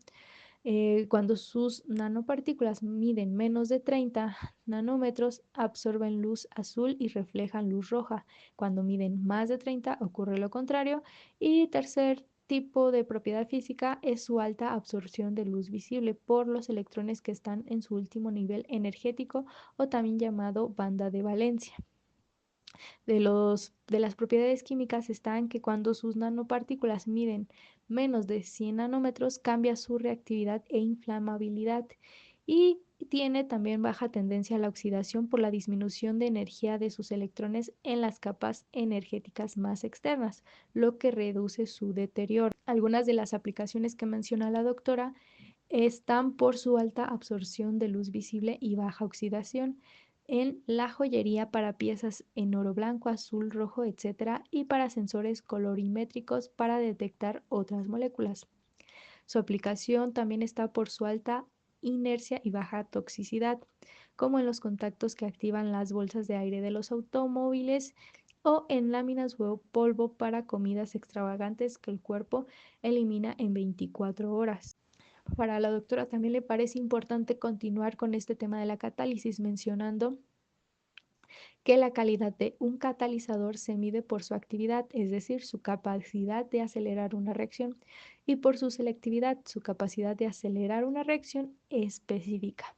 Cuando sus nanopartículas miden menos de 30 nanómetros, absorben luz azul y reflejan luz roja. Cuando miden más de 30, ocurre lo contrario. Y tercer tipo de propiedad física es su alta absorción de luz visible por los electrones que están en su último nivel energético o también llamado banda de valencia. De las propiedades químicas están que cuando sus nanopartículas miden menos de 100 nanómetros cambia su reactividad e inflamabilidad y tiene también baja tendencia a la oxidación por la disminución de energía de sus electrones en las capas energéticas más externas, lo que reduce su deterioro. Algunas de las aplicaciones que menciona la doctora están por su alta absorción de luz visible y baja oxidación en la joyería para piezas en oro blanco, azul, rojo, etc. y para sensores colorimétricos para detectar otras moléculas. Su aplicación también está por su alta inercia y baja toxicidad, como en los contactos que activan las bolsas de aire de los automóviles o en láminas o polvo para comidas extravagantes que el cuerpo elimina en 24 horas. Para la doctora también le parece importante continuar con este tema de la catálisis, mencionando que la calidad de un catalizador se mide por su actividad, es decir, su capacidad de acelerar una reacción, y por su selectividad, su capacidad de acelerar una reacción específica.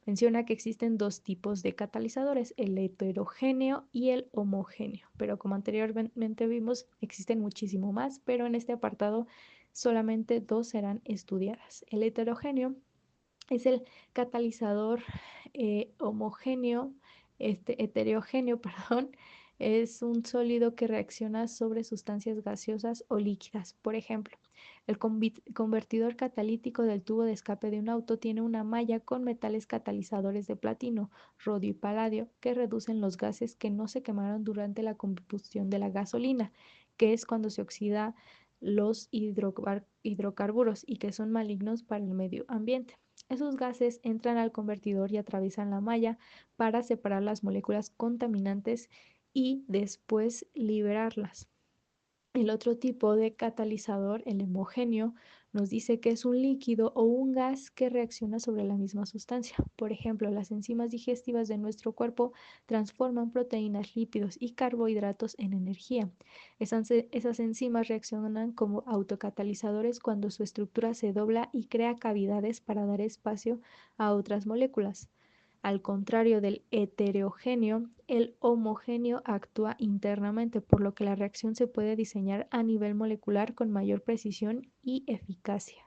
Menciona que existen dos tipos de catalizadores, el heterogéneo y el homogéneo, pero como anteriormente vimos, existen muchísimo más, pero en este apartado solamente dos serán estudiadas. El heterogéneo es el catalizador homogéneo, heterogéneo, perdón, es un sólido que reacciona sobre sustancias gaseosas o líquidas. Por ejemplo, el convertidor catalítico del tubo de escape de un auto tiene una malla con metales catalizadores de platino, rodio y paladio que reducen los gases que no se quemaron durante la combustión de la gasolina, que es cuando se oxida los hidrocarburos y que son malignos para el medio ambiente. Esos gases entran al convertidor y atraviesan la malla para separar las moléculas contaminantes y después liberarlas. El otro tipo de catalizador, el homogéneo, nos dice que es un líquido o un gas que reacciona sobre la misma sustancia. Por ejemplo, las enzimas digestivas de nuestro cuerpo transforman proteínas, lípidos y carbohidratos en energía. Esas enzimas reaccionan como autocatalizadores cuando su estructura se dobla y crea cavidades para dar espacio a otras moléculas. Al contrario del heterogéneo, el homogéneo actúa internamente, por lo que la reacción se puede diseñar a nivel molecular con mayor precisión y eficacia.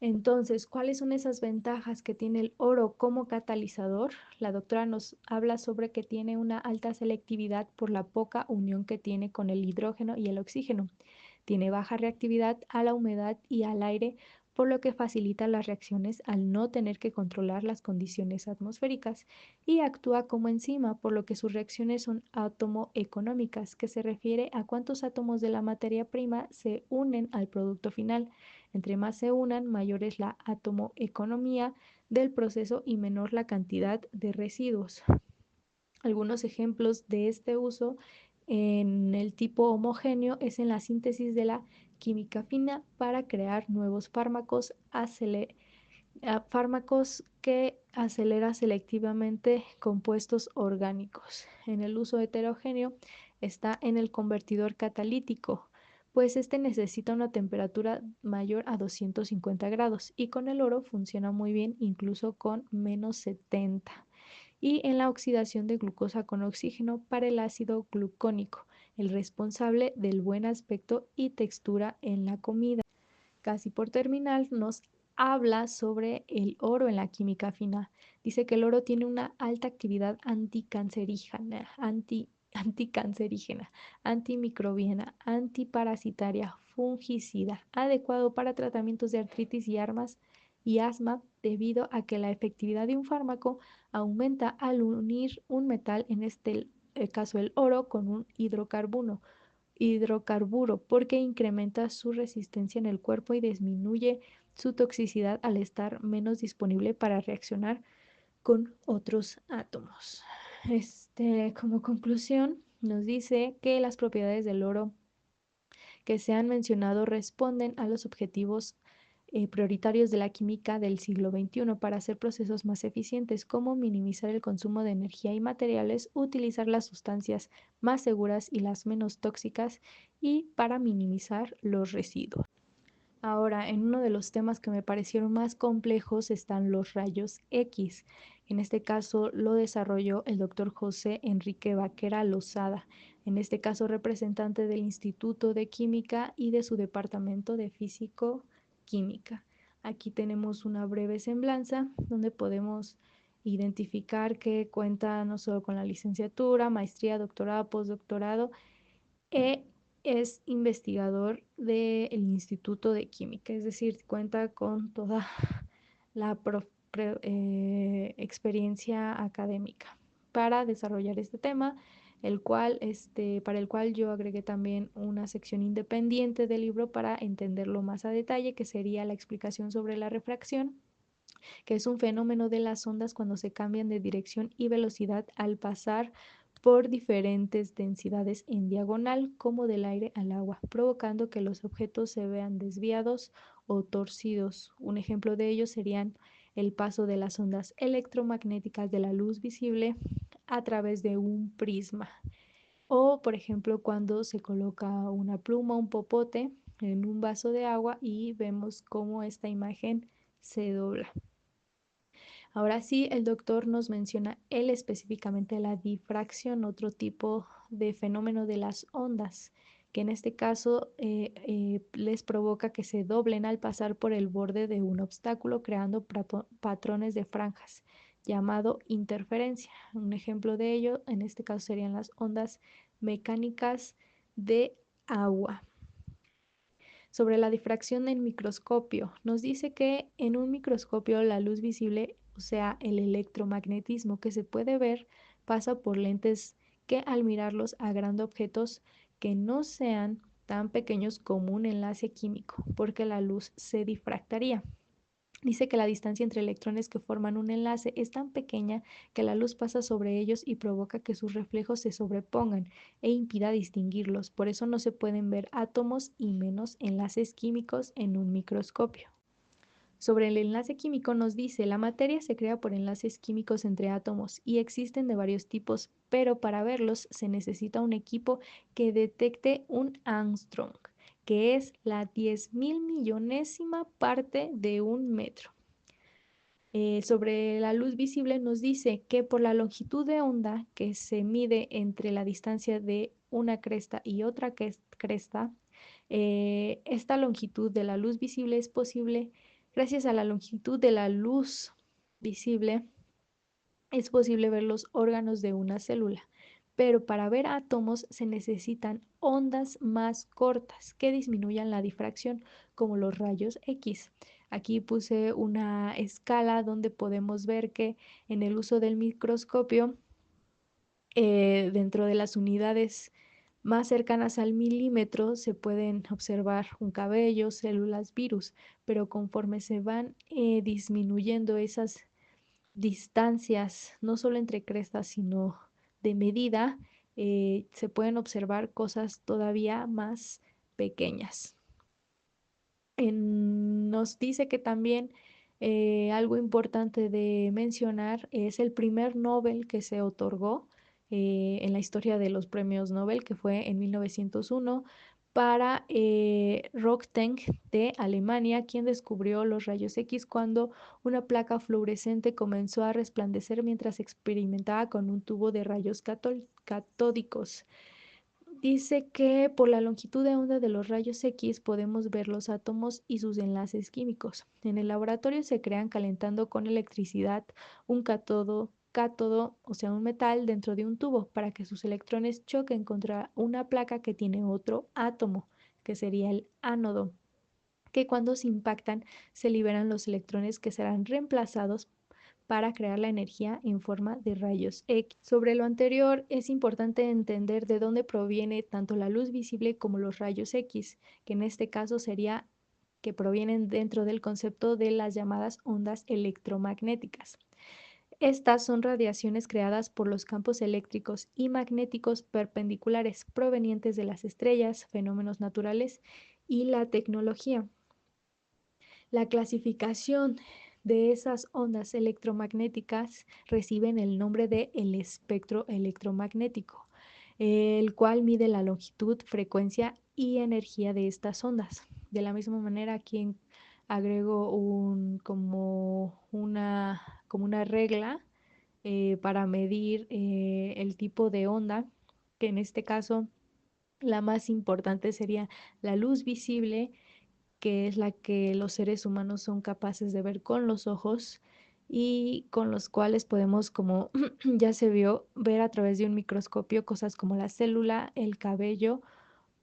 Entonces, ¿cuáles son esas ventajas que tiene el oro como catalizador? La doctora nos habla sobre que tiene una alta selectividad por la poca unión que tiene con el hidrógeno y el oxígeno. Tiene baja reactividad a la humedad y al aire, por lo que facilita las reacciones al no tener que controlar las condiciones atmosféricas, y actúa como enzima, por lo que sus reacciones son átomo-económicas, que se refiere a cuántos átomos de la materia prima se unen al producto final. Entre más se unan, mayor es la atomoeconomía del proceso y menor la cantidad de residuos. Algunos ejemplos de este uso en el tipo homogéneo es en la síntesis de la química fina para crear nuevos fármacos, fármacos que acelera selectivamente compuestos orgánicos. En el uso heterogéneo está en el convertidor catalítico, pues este necesita una temperatura mayor a 250 grados, y con el oro funciona muy bien incluso con -70. Y en la oxidación de glucosa con oxígeno para el ácido glucónico, el responsable del buen aspecto y textura en la comida. Casi por terminar, nos habla sobre el oro en la química fina. Dice que el oro tiene una alta actividad anticancerígena, antimicrobiana, antiparasitaria, fungicida, adecuado para tratamientos de artritis y asma, debido a que la efectividad de un fármaco aumenta al unir un metal, en este caso el oro, con un hidrocarburo, porque incrementa su resistencia en el cuerpo y disminuye su toxicidad al estar menos disponible para reaccionar con otros átomos. Como conclusión, nos dice que las propiedades del oro que se han mencionado responden a los objetivos prioritarios de la química del siglo XXI para hacer procesos más eficientes, como minimizar el consumo de energía y materiales, utilizar las sustancias más seguras y las menos tóxicas, y para minimizar los residuos. Ahora, en uno de los temas que me parecieron más complejos están los rayos X. En este caso lo desarrolló el doctor José Enrique Vaquera Lozada, en este caso representante del Instituto de Química y de su Departamento de Físico-Química. Aquí tenemos una breve semblanza donde podemos identificar que cuenta no solo con la licenciatura, maestría, doctorado, postdoctorado, e es investigador del Instituto de Química, es decir, cuenta con toda la experiencia académica para desarrollar este tema, para el cual yo agregué también una sección independiente del libro para entenderlo más a detalle, que sería la explicación sobre la refracción, que es un fenómeno de las ondas cuando se cambian de dirección y velocidad al pasar por diferentes densidades en diagonal, como del aire al agua, provocando que los objetos se vean desviados o torcidos. Un ejemplo de ello serían el paso de las ondas electromagnéticas de la luz visible a través de un prisma. O, por ejemplo, cuando se coloca una pluma, un popote en un vaso de agua y vemos cómo esta imagen se dobla. Ahora sí, el doctor nos menciona él específicamente la difracción, otro tipo de fenómeno de las ondas, que en este caso les provoca que se doblen al pasar por el borde de un obstáculo, creando patrones de franjas, llamado interferencia. Un ejemplo de ello, en este caso, serían las ondas mecánicas de agua. Sobre la difracción en microscopio, nos dice que en un microscopio la luz visible, o sea, el electromagnetismo que se puede ver, pasa por lentes que, al mirarlos, agrandan objetos que no sean tan pequeños como un enlace químico, porque la luz se difractaría. Dice que la distancia entre electrones que forman un enlace es tan pequeña que la luz pasa sobre ellos y provoca que sus reflejos se sobrepongan e impida distinguirlos. Por eso no se pueden ver átomos y menos enlaces químicos en un microscopio. Sobre el enlace químico nos dice: la materia se crea por enlaces químicos entre átomos y existen de varios tipos, pero para verlos se necesita un equipo que detecte un ángstrom, que es la 10.000 millonésima parte de un metro. Sobre la luz visible nos dice que por la longitud de onda que se mide entre la distancia de una cresta y otra cresta, esta longitud de la luz visible es posible gracias a la longitud de la luz visible es posible ver los órganos de una célula, pero para ver átomos se necesitan ondas más cortas que disminuyan la difracción, como los rayos X. Aquí puse una escala donde podemos ver que en el uso del microscopio, dentro de las unidades más cercanas al milímetro se pueden observar un cabello, células, virus, pero conforme se van disminuyendo esas distancias, no solo entre crestas, sino de medida, se pueden observar cosas todavía más pequeñas. Nos dice que también algo importante de mencionar es el primer Nobel que se otorgó en la historia de los premios Nobel, que fue en 1901 para Röntgen de Alemania, quien descubrió los rayos X cuando una placa fluorescente comenzó a resplandecer mientras experimentaba con un tubo de rayos catódicos. Dice que por la longitud de onda de los rayos X podemos ver los átomos y sus enlaces químicos. En el laboratorio se crean calentando con electricidad un cátodo, o sea, un metal dentro de un tubo para que sus electrones choquen contra una placa que tiene otro átomo, que sería el ánodo, que cuando se impactan se liberan los electrones que serán reemplazados para crear la energía en forma de rayos X. Sobre lo anterior, es importante entender de dónde proviene tanto la luz visible como los rayos X, que en este caso sería que provienen dentro del concepto de las llamadas ondas electromagnéticas. Estas son radiaciones creadas por los campos eléctricos y magnéticos perpendiculares provenientes de las estrellas, fenómenos naturales y la tecnología. La clasificación de esas ondas electromagnéticas reciben el nombre de el espectro electromagnético, el cual mide la longitud, frecuencia y energía de estas ondas. De la misma manera, aquí agrego como una regla para medir el tipo de onda, que en este caso la más importante sería la luz visible, que es la que los seres humanos son capaces de ver con los ojos y con los cuales podemos, como ya se vio, ver a través de un microscopio cosas como la célula, el cabello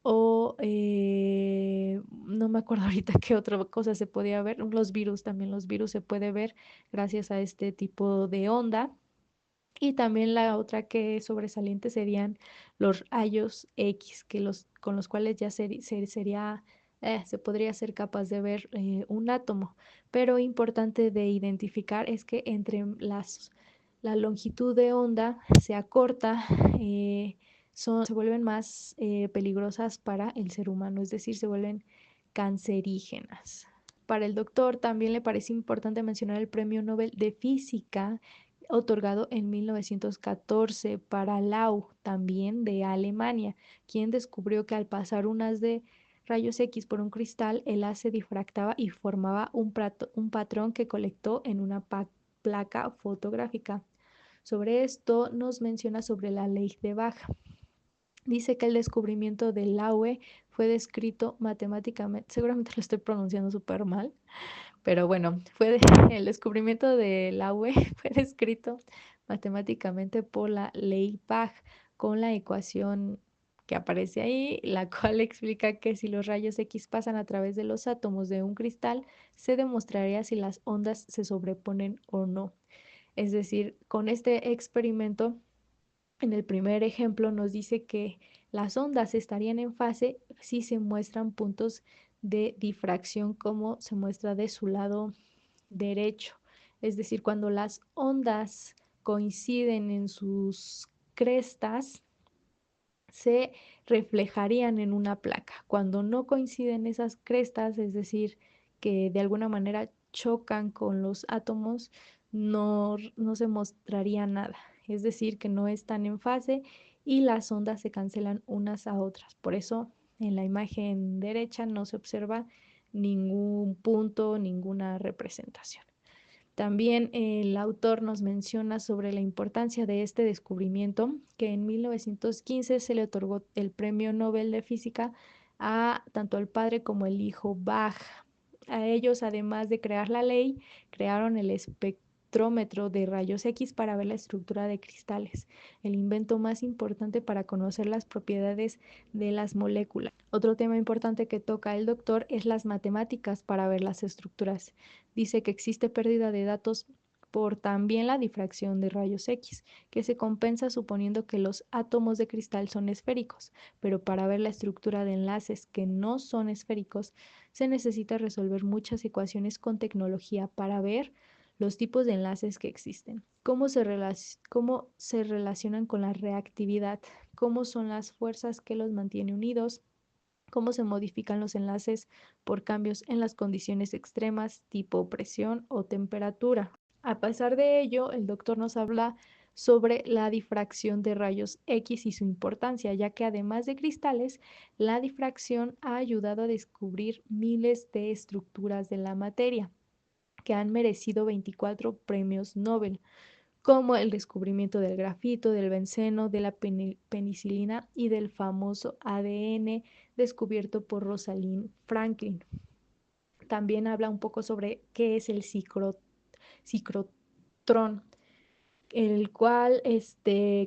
o no me acuerdo ahorita qué otra cosa se podía ver, los virus también, los virus se puede ver gracias a este tipo de onda. Y también la otra que es sobresaliente serían los rayos X, con los cuales ya se podría ser capaz de ver un átomo. Pero importante de identificar es que la longitud de onda se acorta, se vuelven más peligrosas para el ser humano, es decir, se vuelven cancerígenas. Para el doctor también le parece importante mencionar el Premio Nobel de Física otorgado en 1914 para Lau, también de Alemania, quien descubrió que al pasar un haz de rayos X por un cristal, el haz se difractaba y formaba un patrón que colectó en una placa fotográfica. Sobre esto nos menciona sobre la ley de Bach. Dice que el descubrimiento del Laue fue descrito matemáticamente, seguramente lo estoy pronunciando súper mal, pero bueno, el descubrimiento del agua fue descrito matemáticamente por la ley Bach con la ecuación que aparece ahí, la cual explica que si los rayos X pasan a través de los átomos de un cristal, se demostraría si las ondas se sobreponen o no. Es decir, con este experimento, en el primer ejemplo nos dice que las ondas estarían en fase si se muestran puntos de difracción como se muestra de su lado derecho. Es decir, cuando las ondas coinciden en sus crestas, se reflejarían en una placa. Cuando no coinciden esas crestas, es decir, que de alguna manera chocan con los átomos, no se mostraría nada. Es decir, que no están en fase y las ondas se cancelan unas a otras. Por eso en la imagen derecha no se observa ningún punto, ninguna representación. También el autor nos menciona sobre la importancia de este descubrimiento, que en 1915 se le otorgó el Premio Nobel de Física a tanto el padre como el hijo Bach. A ellos, además de crear la ley, crearon el espectrómetro de rayos X para ver la estructura de cristales, el invento más importante para conocer las propiedades de las moléculas. Otro tema importante que toca el doctor es las matemáticas para ver las estructuras. Dice que existe pérdida de datos por también la difracción de rayos X, que se compensa suponiendo que los átomos de cristal son esféricos, pero para ver la estructura de enlaces que no son esféricos, se necesita resolver muchas ecuaciones con tecnología para ver los tipos de enlaces que existen, cómo se relacionan con la reactividad, cómo son las fuerzas que los mantienen unidos, cómo se modifican los enlaces por cambios en las condiciones extremas, tipo presión o temperatura. A pesar de ello, el doctor nos habla sobre la difracción de rayos X y su importancia, ya que además de cristales, la difracción ha ayudado a descubrir miles de estructuras de la materia que han merecido 24 premios Nobel, como el descubrimiento del grafito, del benceno, de la penicilina y del famoso ADN descubierto por Rosalind Franklin. También habla un poco sobre qué es el ciclotrón, el cual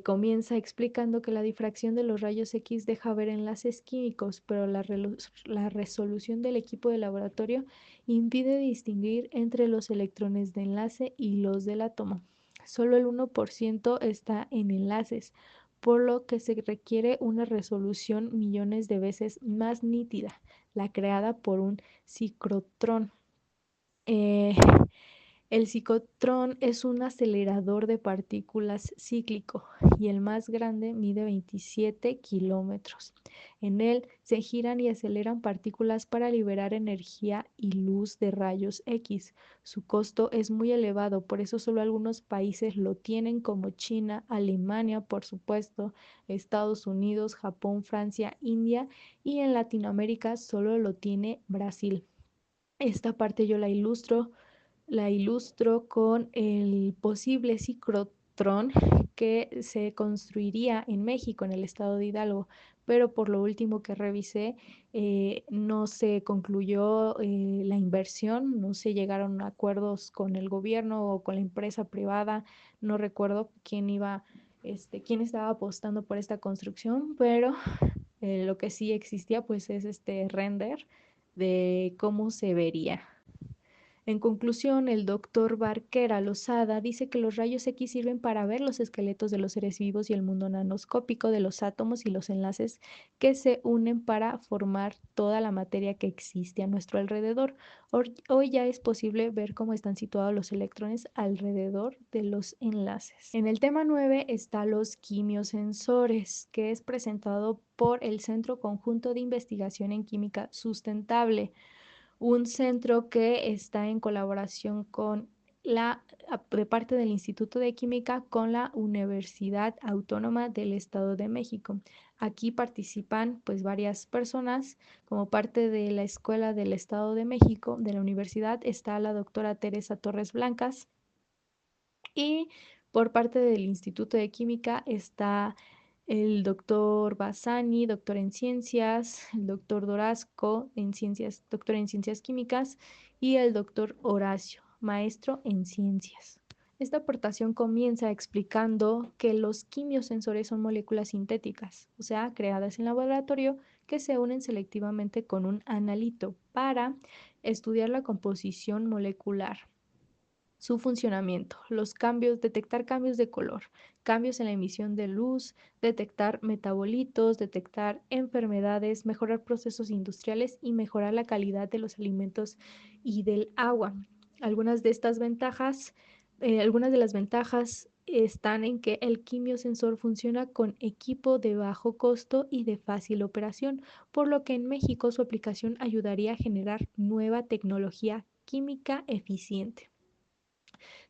comienza explicando que la difracción de los rayos X deja ver enlaces químicos, pero la resolución del equipo de laboratorio impide distinguir entre los electrones de enlace y los del átomo. Solo el 1% está en enlaces, por lo que se requiere una resolución millones de veces más nítida, la creada por un ciclotrón. Eh, el ciclotrón es un acelerador de partículas cíclico y el más grande mide 27 kilómetros. En él se giran y aceleran partículas para liberar energía y luz de rayos X. Su costo es muy elevado, por eso solo algunos países lo tienen, como China, Alemania, por supuesto, Estados Unidos, Japón, Francia, India, y en Latinoamérica solo lo tiene Brasil. Esta parte yo la ilustro con el posible ciclotrón que se construiría en México, en el estado de Hidalgo, pero por lo último que revisé, no se concluyó la inversión, no se llegaron a acuerdos con el gobierno o con la empresa privada, no recuerdo quién estaba apostando por esta construcción, pero lo que sí existía pues es este render de cómo se vería. En conclusión, el doctor Barquera Lozada dice que los rayos X sirven para ver los esqueletos de los seres vivos y el mundo nanoscópico de los átomos y los enlaces que se unen para formar toda la materia que existe a nuestro alrededor. Hoy ya es posible ver cómo están situados los electrones alrededor de los enlaces. En el tema 9 está los quimiosensores, que es presentado por el Centro Conjunto de Investigación en Química Sustentable, un centro que está en colaboración de parte del Instituto de Química con la Universidad Autónoma del Estado de México. Aquí participan pues varias personas. Como parte de la Escuela del Estado de México, de la universidad, está la doctora Teresa Torres Blancas, y por parte del Instituto de Química está el doctor Bassani, doctor en ciencias, el doctor Dorasco, doctor en ciencias químicas, y el doctor Horacio, maestro en ciencias. Esta aportación comienza explicando que los quimiosensores son moléculas sintéticas, o sea, creadas en laboratorio, que se unen selectivamente con un analito para estudiar la composición molecular, su funcionamiento, detectar cambios de color, cambios en la emisión de luz, detectar metabolitos, detectar enfermedades, mejorar procesos industriales y mejorar la calidad de los alimentos y del agua. Algunas de estas ventajas, algunas de las ventajas están en que el quimiosensor funciona con equipo de bajo costo y de fácil operación, por lo que en México su aplicación ayudaría a generar nueva tecnología química eficiente.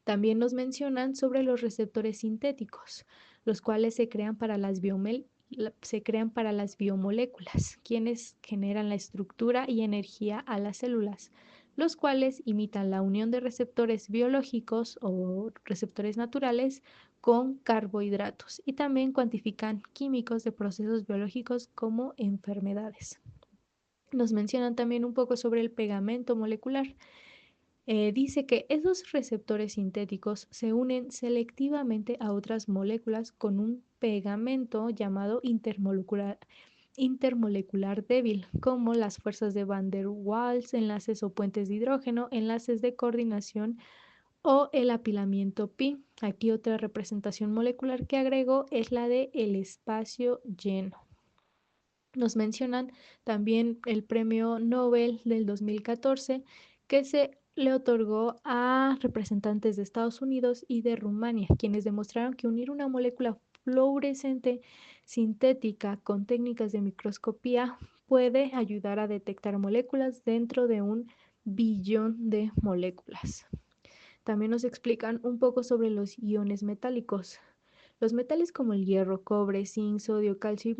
También nos mencionan sobre los receptores sintéticos, los cuales se crean para las biomoléculas, quienes generan la estructura y energía a las células. los cuales imitan la unión de receptores biológicos o receptores naturales con carbohidratos y también cuantifican químicos de procesos biológicos como enfermedades. Nos mencionan también un poco sobre el pegamento molecular. Dice que esos receptores sintéticos se unen selectivamente a otras moléculas con un pegamento llamado intermolecular débil, como las fuerzas de Van der Waals, enlaces o puentes de hidrógeno, enlaces de coordinación o el apilamiento pi. Aquí otra representación molecular que agrego es la de el espacio lleno. Nos mencionan también el premio Nobel del 2014 que se le otorgó a representantes de Estados Unidos y de Rumania, quienes demostraron que unir una molécula fluorescente sintética con técnicas de microscopía puede ayudar a detectar moléculas dentro de un billón de moléculas. También nos explican un poco sobre los iones metálicos. Los metales como el hierro, cobre, zinc, sodio, calcio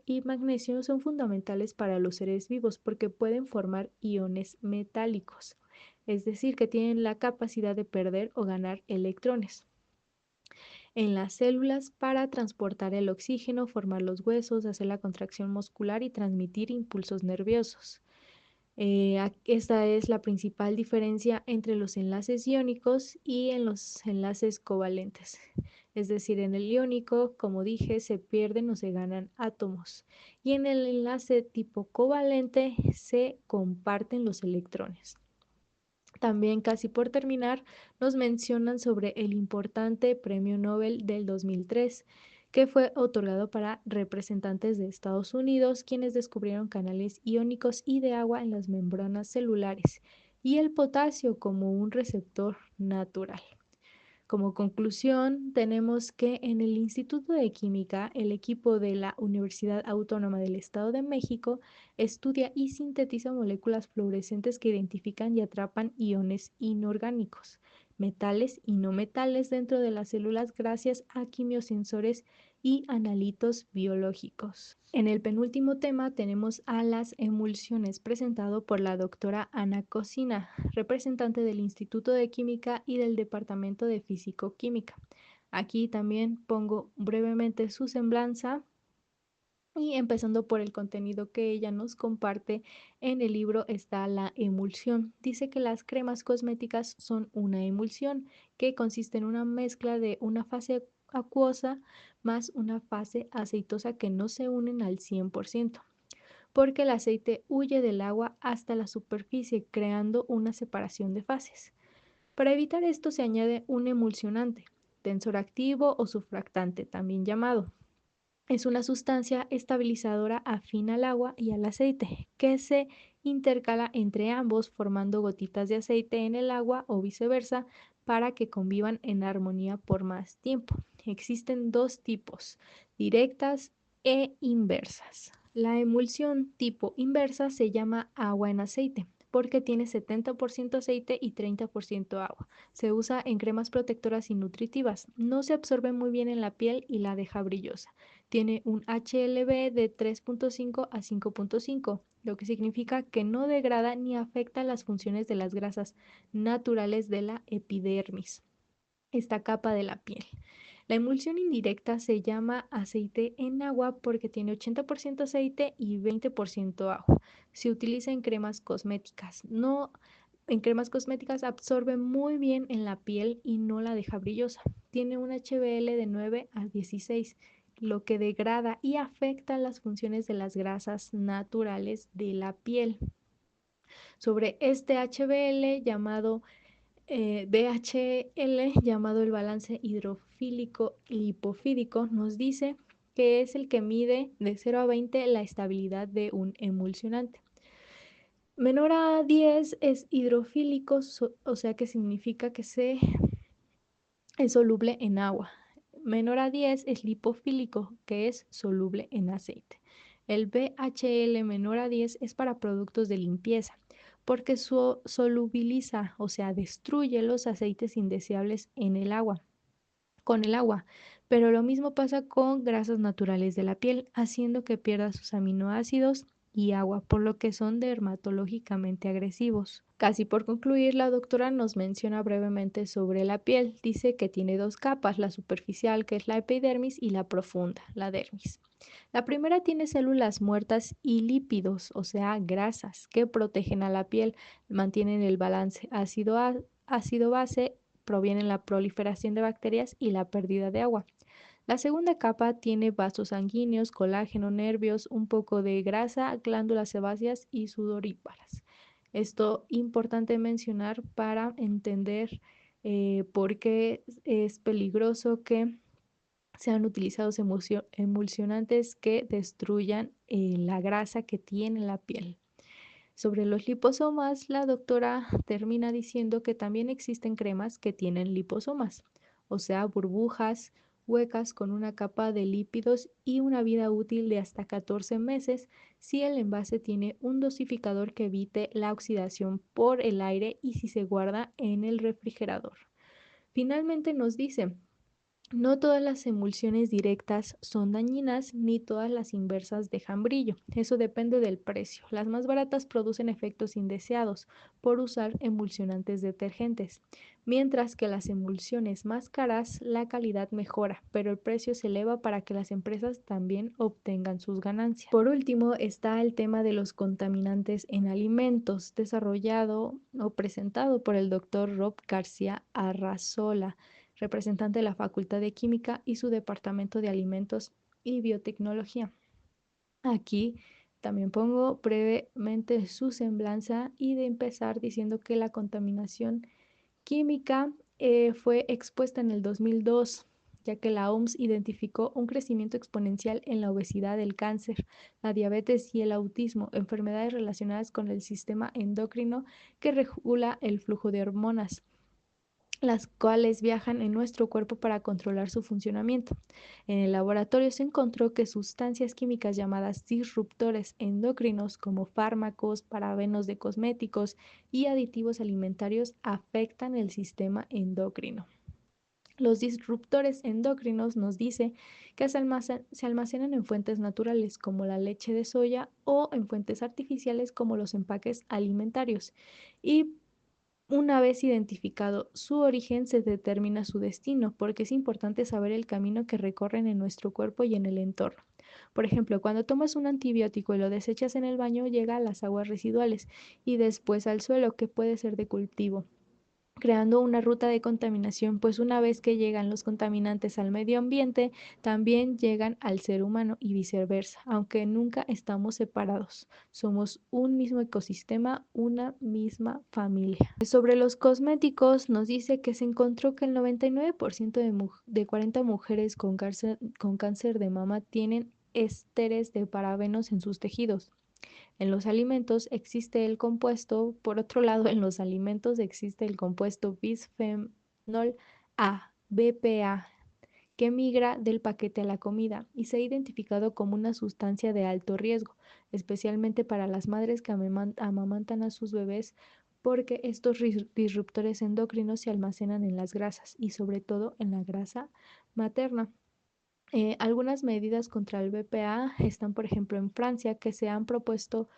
y magnesio son fundamentales para los seres vivos porque pueden formar iones metálicos, es decir, que tienen la capacidad de perder o ganar electrones en las células para transportar el oxígeno, formar los huesos, hacer la contracción muscular y transmitir impulsos nerviosos. Esta es la principal diferencia entre los enlaces iónicos y en los enlaces covalentes. Es decir, en el iónico, como dije, se pierden o se ganan átomos. Y en el enlace tipo covalente se comparten los electrones. También, casi por terminar, nos mencionan sobre el importante Premio Nobel del 2003, que fue otorgado para representantes de Estados Unidos, quienes descubrieron canales iónicos y de agua en las membranas celulares y el potasio como un receptor natural. Como conclusión, tenemos que en el Instituto de Química, el equipo de la Universidad Autónoma del Estado de México estudia y sintetiza moléculas fluorescentes que identifican y atrapan iones inorgánicos, metales y no metales dentro de las células gracias a quimiosensores y analitos biológicos. En el penúltimo tema tenemos a las emulsiones presentado por la doctora Ana Cocina, representante del Instituto de Química y del Departamento de Físico-Química. Aquí también pongo brevemente su semblanza y empezando por el contenido que ella nos comparte en el libro está la emulsión. Dice que las cremas cosméticas son una emulsión que consiste en una mezcla de una fase acuosa más una fase aceitosa que no se unen al 100%, porque el aceite huye del agua hasta la superficie creando una separación de fases. Para evitar esto se añade un emulsionante, tensor activo o surfactante, también llamado. Es una sustancia estabilizadora afín al agua y al aceite, que se intercala entre ambos formando gotitas de aceite en el agua o viceversa para que convivan en armonía por más tiempo. Existen dos tipos, directas e inversas. La emulsión tipo inversa se llama agua en aceite porque tiene 70% aceite y 30% agua. Se usa en cremas protectoras y nutritivas. No se absorbe muy bien en la piel y la deja brillosa. Tiene un HLB de 3.5 a 5.5, lo que significa que no degrada ni afecta las funciones de las grasas naturales de la epidermis, esta capa de la piel. La emulsión indirecta se llama aceite en agua porque tiene 80% aceite y 20% agua. Se utiliza en cremas cosméticas. En cremas cosméticas absorbe muy bien en la piel y no la deja brillosa. Tiene un HBL de 9 a 16, lo que degrada y afecta las funciones de las grasas naturales de la piel. Sobre este HBL llamado BHL, llamado el balance hidrofílico lipofílico, nos dice que es el que mide de 0 a 20 la estabilidad de un emulsionante. Menor a 10 es hidrofílico, o sea que significa que es soluble en agua. Menor a 10 es lipofílico, que es soluble en aceite. El BHL menor a 10 es para productos de limpieza, porque solubiliza, o sea, destruye los aceites indeseables en el agua, con el agua. Pero lo mismo pasa con grasas naturales de la piel, haciendo que pierda sus aminoácidos y agua, por lo que son dermatológicamente agresivos. Casi por concluir, la doctora nos menciona brevemente sobre la piel. Dice que tiene dos capas, la superficial, que es la epidermis, y la profunda, la dermis. La primera tiene células muertas y lípidos, o sea, grasas, que protegen a la piel, mantienen el balance ácido-base, provienen la proliferación de bacterias y la pérdida de agua. La segunda capa tiene vasos sanguíneos, colágeno, nervios, un poco de grasa, glándulas sebáceas y sudoríparas. Esto importante mencionar para entender por qué es peligroso que sean utilizados emulsionantes que destruyan la grasa que tiene la piel. Sobre los liposomas, la doctora termina diciendo que también existen cremas que tienen liposomas, o sea, burbujas huecas con una capa de lípidos y una vida útil de hasta 14 meses si el envase tiene un dosificador que evite la oxidación por el aire y si se guarda en el refrigerador. Finalmente nos dice, no todas las emulsiones directas son dañinas, ni todas las inversas dejan brillo. Eso depende del precio. Las más baratas producen efectos indeseados por usar emulsionantes detergentes, mientras que las emulsiones más caras la calidad mejora, pero el precio se eleva para que las empresas también obtengan sus ganancias. Por último, está el tema de los contaminantes en alimentos, desarrollado o presentado por el doctor Rob García Arrazola, representante de la Facultad de Química y su Departamento de Alimentos y Biotecnología. Aquí también pongo brevemente su semblanza y de empezar diciendo que la contaminación química fue expuesta en el 2002, ya que la OMS identificó un crecimiento exponencial en la obesidad, el cáncer, la diabetes y el autismo, enfermedades relacionadas con el sistema endocrino que regula el flujo de hormonas, las cuales viajan en nuestro cuerpo para controlar su funcionamiento. En el laboratorio se encontró que sustancias químicas llamadas disruptores endocrinos como fármacos, parabenos de cosméticos y aditivos alimentarios afectan el sistema endocrino. Los disruptores endocrinos nos dice que se almacenan en fuentes naturales como la leche de soya o en fuentes artificiales como los empaques alimentarios y una vez identificado su origen, se determina su destino, porque es importante saber el camino que recorren en nuestro cuerpo y en el entorno. Por ejemplo, cuando tomas un antibiótico y lo desechas en el baño, llega a las aguas residuales y después al suelo, que puede ser de cultivo, creando una ruta de contaminación, pues una vez que llegan los contaminantes al medio ambiente, también llegan al ser humano y viceversa, aunque nunca estamos separados. Somos un mismo ecosistema, una misma familia. Sobre los cosméticos, nos dice que se encontró que el 99% de 40 mujeres con cáncer de mama tienen ésteres de parabenos en sus tejidos. En los alimentos existe el compuesto, por otro lado, en los alimentos existe el compuesto bisfenol A, BPA, que migra del paquete a la comida y se ha identificado como una sustancia de alto riesgo, especialmente para las madres que amamantan a sus bebés, porque estos disruptores endocrinos se almacenan en las grasas y sobre todo en la grasa materna. Algunas medidas contra el BPA están, por ejemplo, en Francia, que se ha propuesto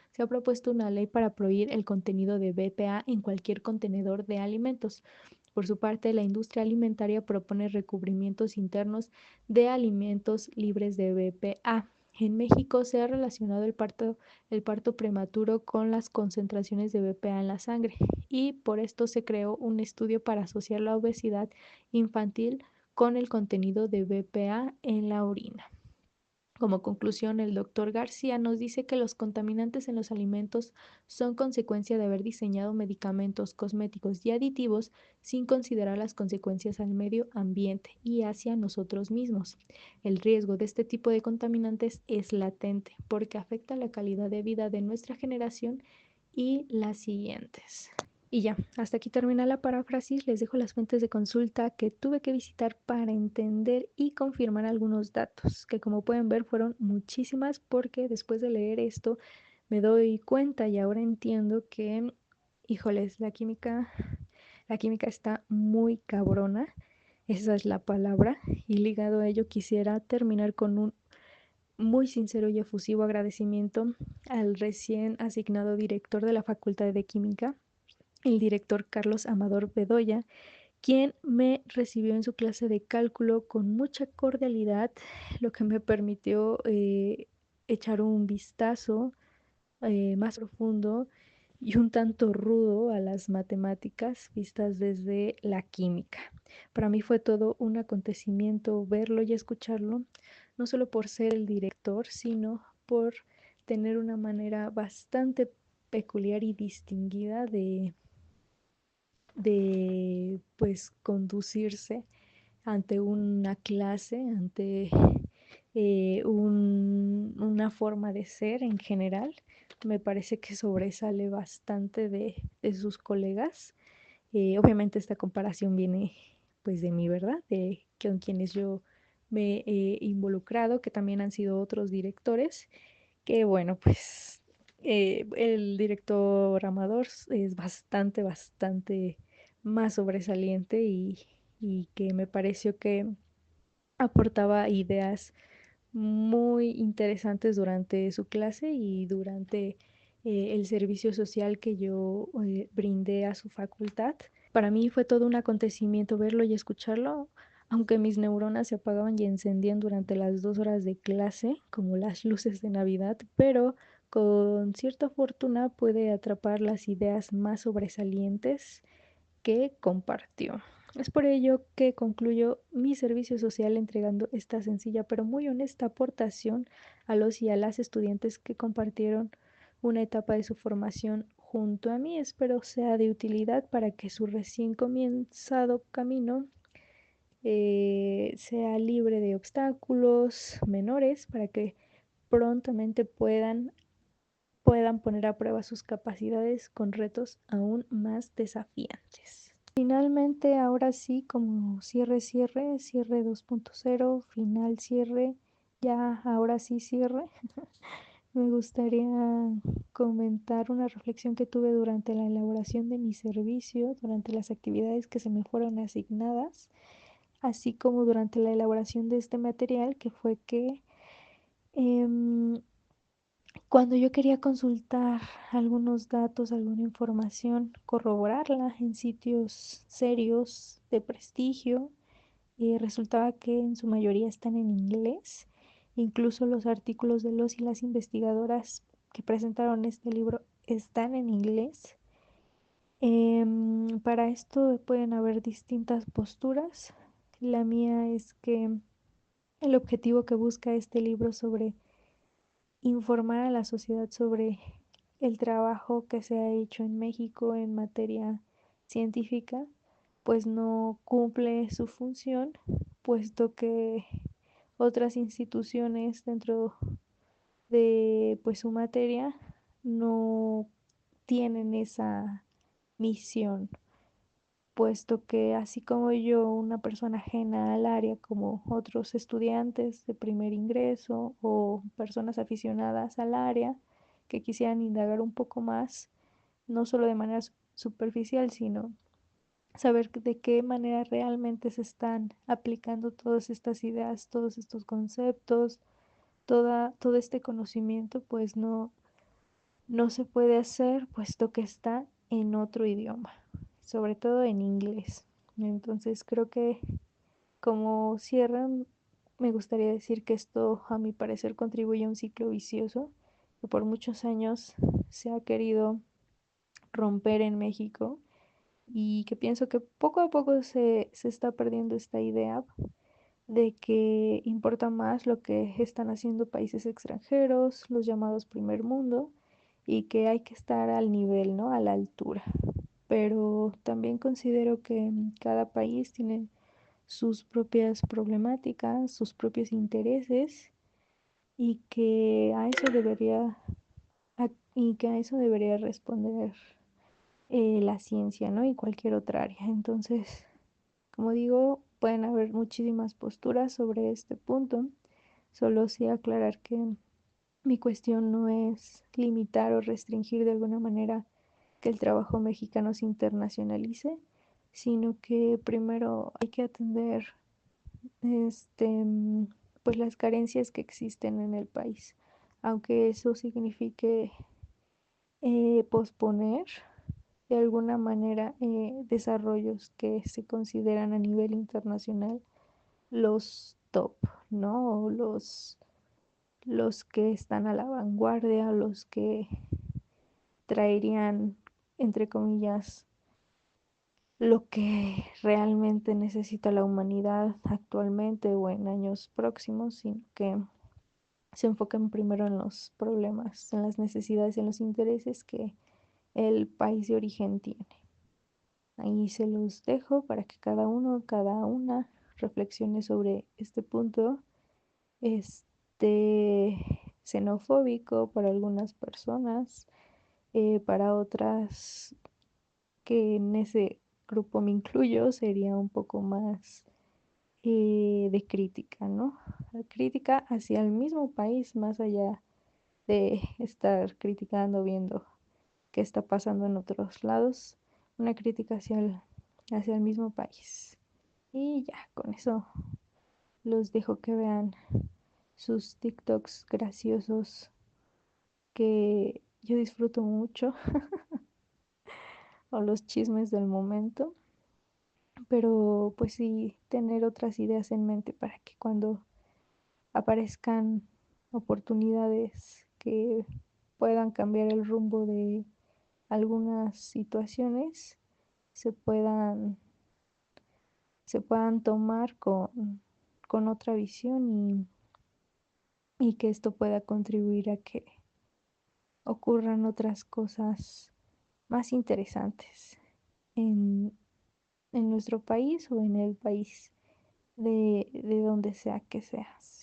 una ley para prohibir el contenido de BPA en cualquier contenedor de alimentos. Por su parte, la industria alimentaria propone recubrimientos internos de alimentos libres de BPA. En México se ha relacionado el parto prematuro con las concentraciones de BPA en la sangre y por esto se creó un estudio para asociar la obesidad infantil con el contenido de BPA en la orina. Como conclusión, el doctor García nos dice que los contaminantes en los alimentos son consecuencia de haber diseñado medicamentos, cosméticos y aditivos sin considerar las consecuencias al medio ambiente y hacia nosotros mismos. El riesgo de este tipo de contaminantes es latente porque afecta la calidad de vida de nuestra generación y las siguientes. Y ya, hasta aquí termina la paráfrasis. Les dejo las fuentes de consulta que tuve que visitar para entender y confirmar algunos datos, que como pueden ver fueron muchísimas porque después de leer esto me doy cuenta y ahora entiendo que, híjoles, la química está muy cabrona, esa es la palabra, y ligado a ello quisiera terminar con muy sincero y efusivo agradecimiento al recién asignado director de la Facultad de Química, el director Carlos Amador Bedoya, quien me recibió en su clase de cálculo con mucha cordialidad, lo que me permitió echar un vistazo más profundo y un tanto rudo a las matemáticas vistas desde la química. Para mí fue todo un acontecimiento verlo y escucharlo, no solo por ser el director, sino por tener una manera bastante peculiar y distinguida de pues conducirse ante una clase, ante una forma de ser en general. Me parece que sobresale bastante de sus colegas. Obviamente esta comparación viene pues de mí, ¿verdad? De con quienes yo me he involucrado, que también han sido otros directores, que bueno, pues el director Amador es bastante más sobresaliente y que me pareció que aportaba ideas muy interesantes durante su clase y durante el servicio social que yo brindé a su facultad. Para mí fue todo un acontecimiento verlo y escucharlo, aunque mis neuronas se apagaban y encendían durante las 2 horas de clase, como las luces de Navidad, pero con cierta fortuna pude atrapar las ideas más sobresalientes que compartió. Es por ello que concluyo mi servicio social entregando esta sencilla pero muy honesta aportación a los y a las estudiantes que compartieron una etapa de su formación junto a mí. Espero sea de utilidad para que su recién comenzado camino sea libre de obstáculos menores, para que prontamente puedan poner a prueba sus capacidades con retos aún más desafiantes. Finalmente, ahora sí, como cierre 2.0, final cierre, ya ahora sí cierre, me gustaría comentar una reflexión que tuve durante la elaboración de mi servicio, durante las actividades que se me fueron asignadas, así como durante la elaboración de este material, que fue que eh, cuando yo quería consultar algunos datos, alguna información, corroborarla en sitios serios de prestigio, resultaba que en su mayoría están en inglés. Incluso los artículos de los y las investigadoras que presentaron este libro están en inglés. Para esto pueden haber distintas posturas. La mía es que el objetivo que busca este libro sobre informar a la sociedad sobre el trabajo que se ha hecho en México en materia científica, pues no cumple su función, puesto que otras instituciones dentro de pues su materia no tienen esa misión, puesto que así como yo, una persona ajena al área, como otros estudiantes de primer ingreso o personas aficionadas al área que quisieran indagar un poco más, no solo de manera superficial, sino saber de qué manera realmente se están aplicando todas estas ideas, todos estos conceptos, todo este conocimiento, pues no se puede hacer puesto que está en otro idioma, sobre todo en inglés. Entonces creo que como cierran, me gustaría decir que esto a mi parecer contribuye a un ciclo vicioso que por muchos años se ha querido romper en México y que pienso que poco a poco se está perdiendo esta idea de que importa más lo que están haciendo países extranjeros, los llamados primer mundo, y que hay que estar al nivel, ¿no? A la altura. Pero también considero que cada país tiene sus propias problemáticas, sus propios intereses y que a eso debería y que a eso debería responder la ciencia, ¿no? Y cualquier otra área. Entonces, como digo, pueden haber muchísimas posturas sobre este punto. Solo sí aclarar que mi cuestión no es limitar o restringir de alguna manera que el trabajo mexicano se internacionalice, sino que primero hay que atender este pues las carencias que existen en el país, aunque eso signifique posponer de alguna manera desarrollos que se consideran a nivel internacional los top, ¿no? O los que están a la vanguardia, los que traerían, entre comillas, lo que realmente necesita la humanidad actualmente o en años próximos, sino que se enfoquen primero en los problemas, en las necesidades y en los intereses que el país de origen tiene. Ahí se los dejo para que cada uno, cada una reflexione sobre este punto, este xenofóbico para algunas personas, para otras que en ese grupo me incluyo, sería un poco más de crítica, ¿no? Crítica hacia el mismo país, más allá de estar criticando, viendo qué está pasando en otros lados, una crítica hacia el mismo país. Y ya, con eso los dejo que vean sus TikToks graciosos que yo disfruto mucho, o los chismes del momento, pero pues sí tener otras ideas en mente para que cuando aparezcan oportunidades que puedan cambiar el rumbo de algunas situaciones se puedan, se puedan tomar con otra visión y que esto pueda contribuir a que ocurran otras cosas más interesantes en, en nuestro país o en el país de donde sea que seas.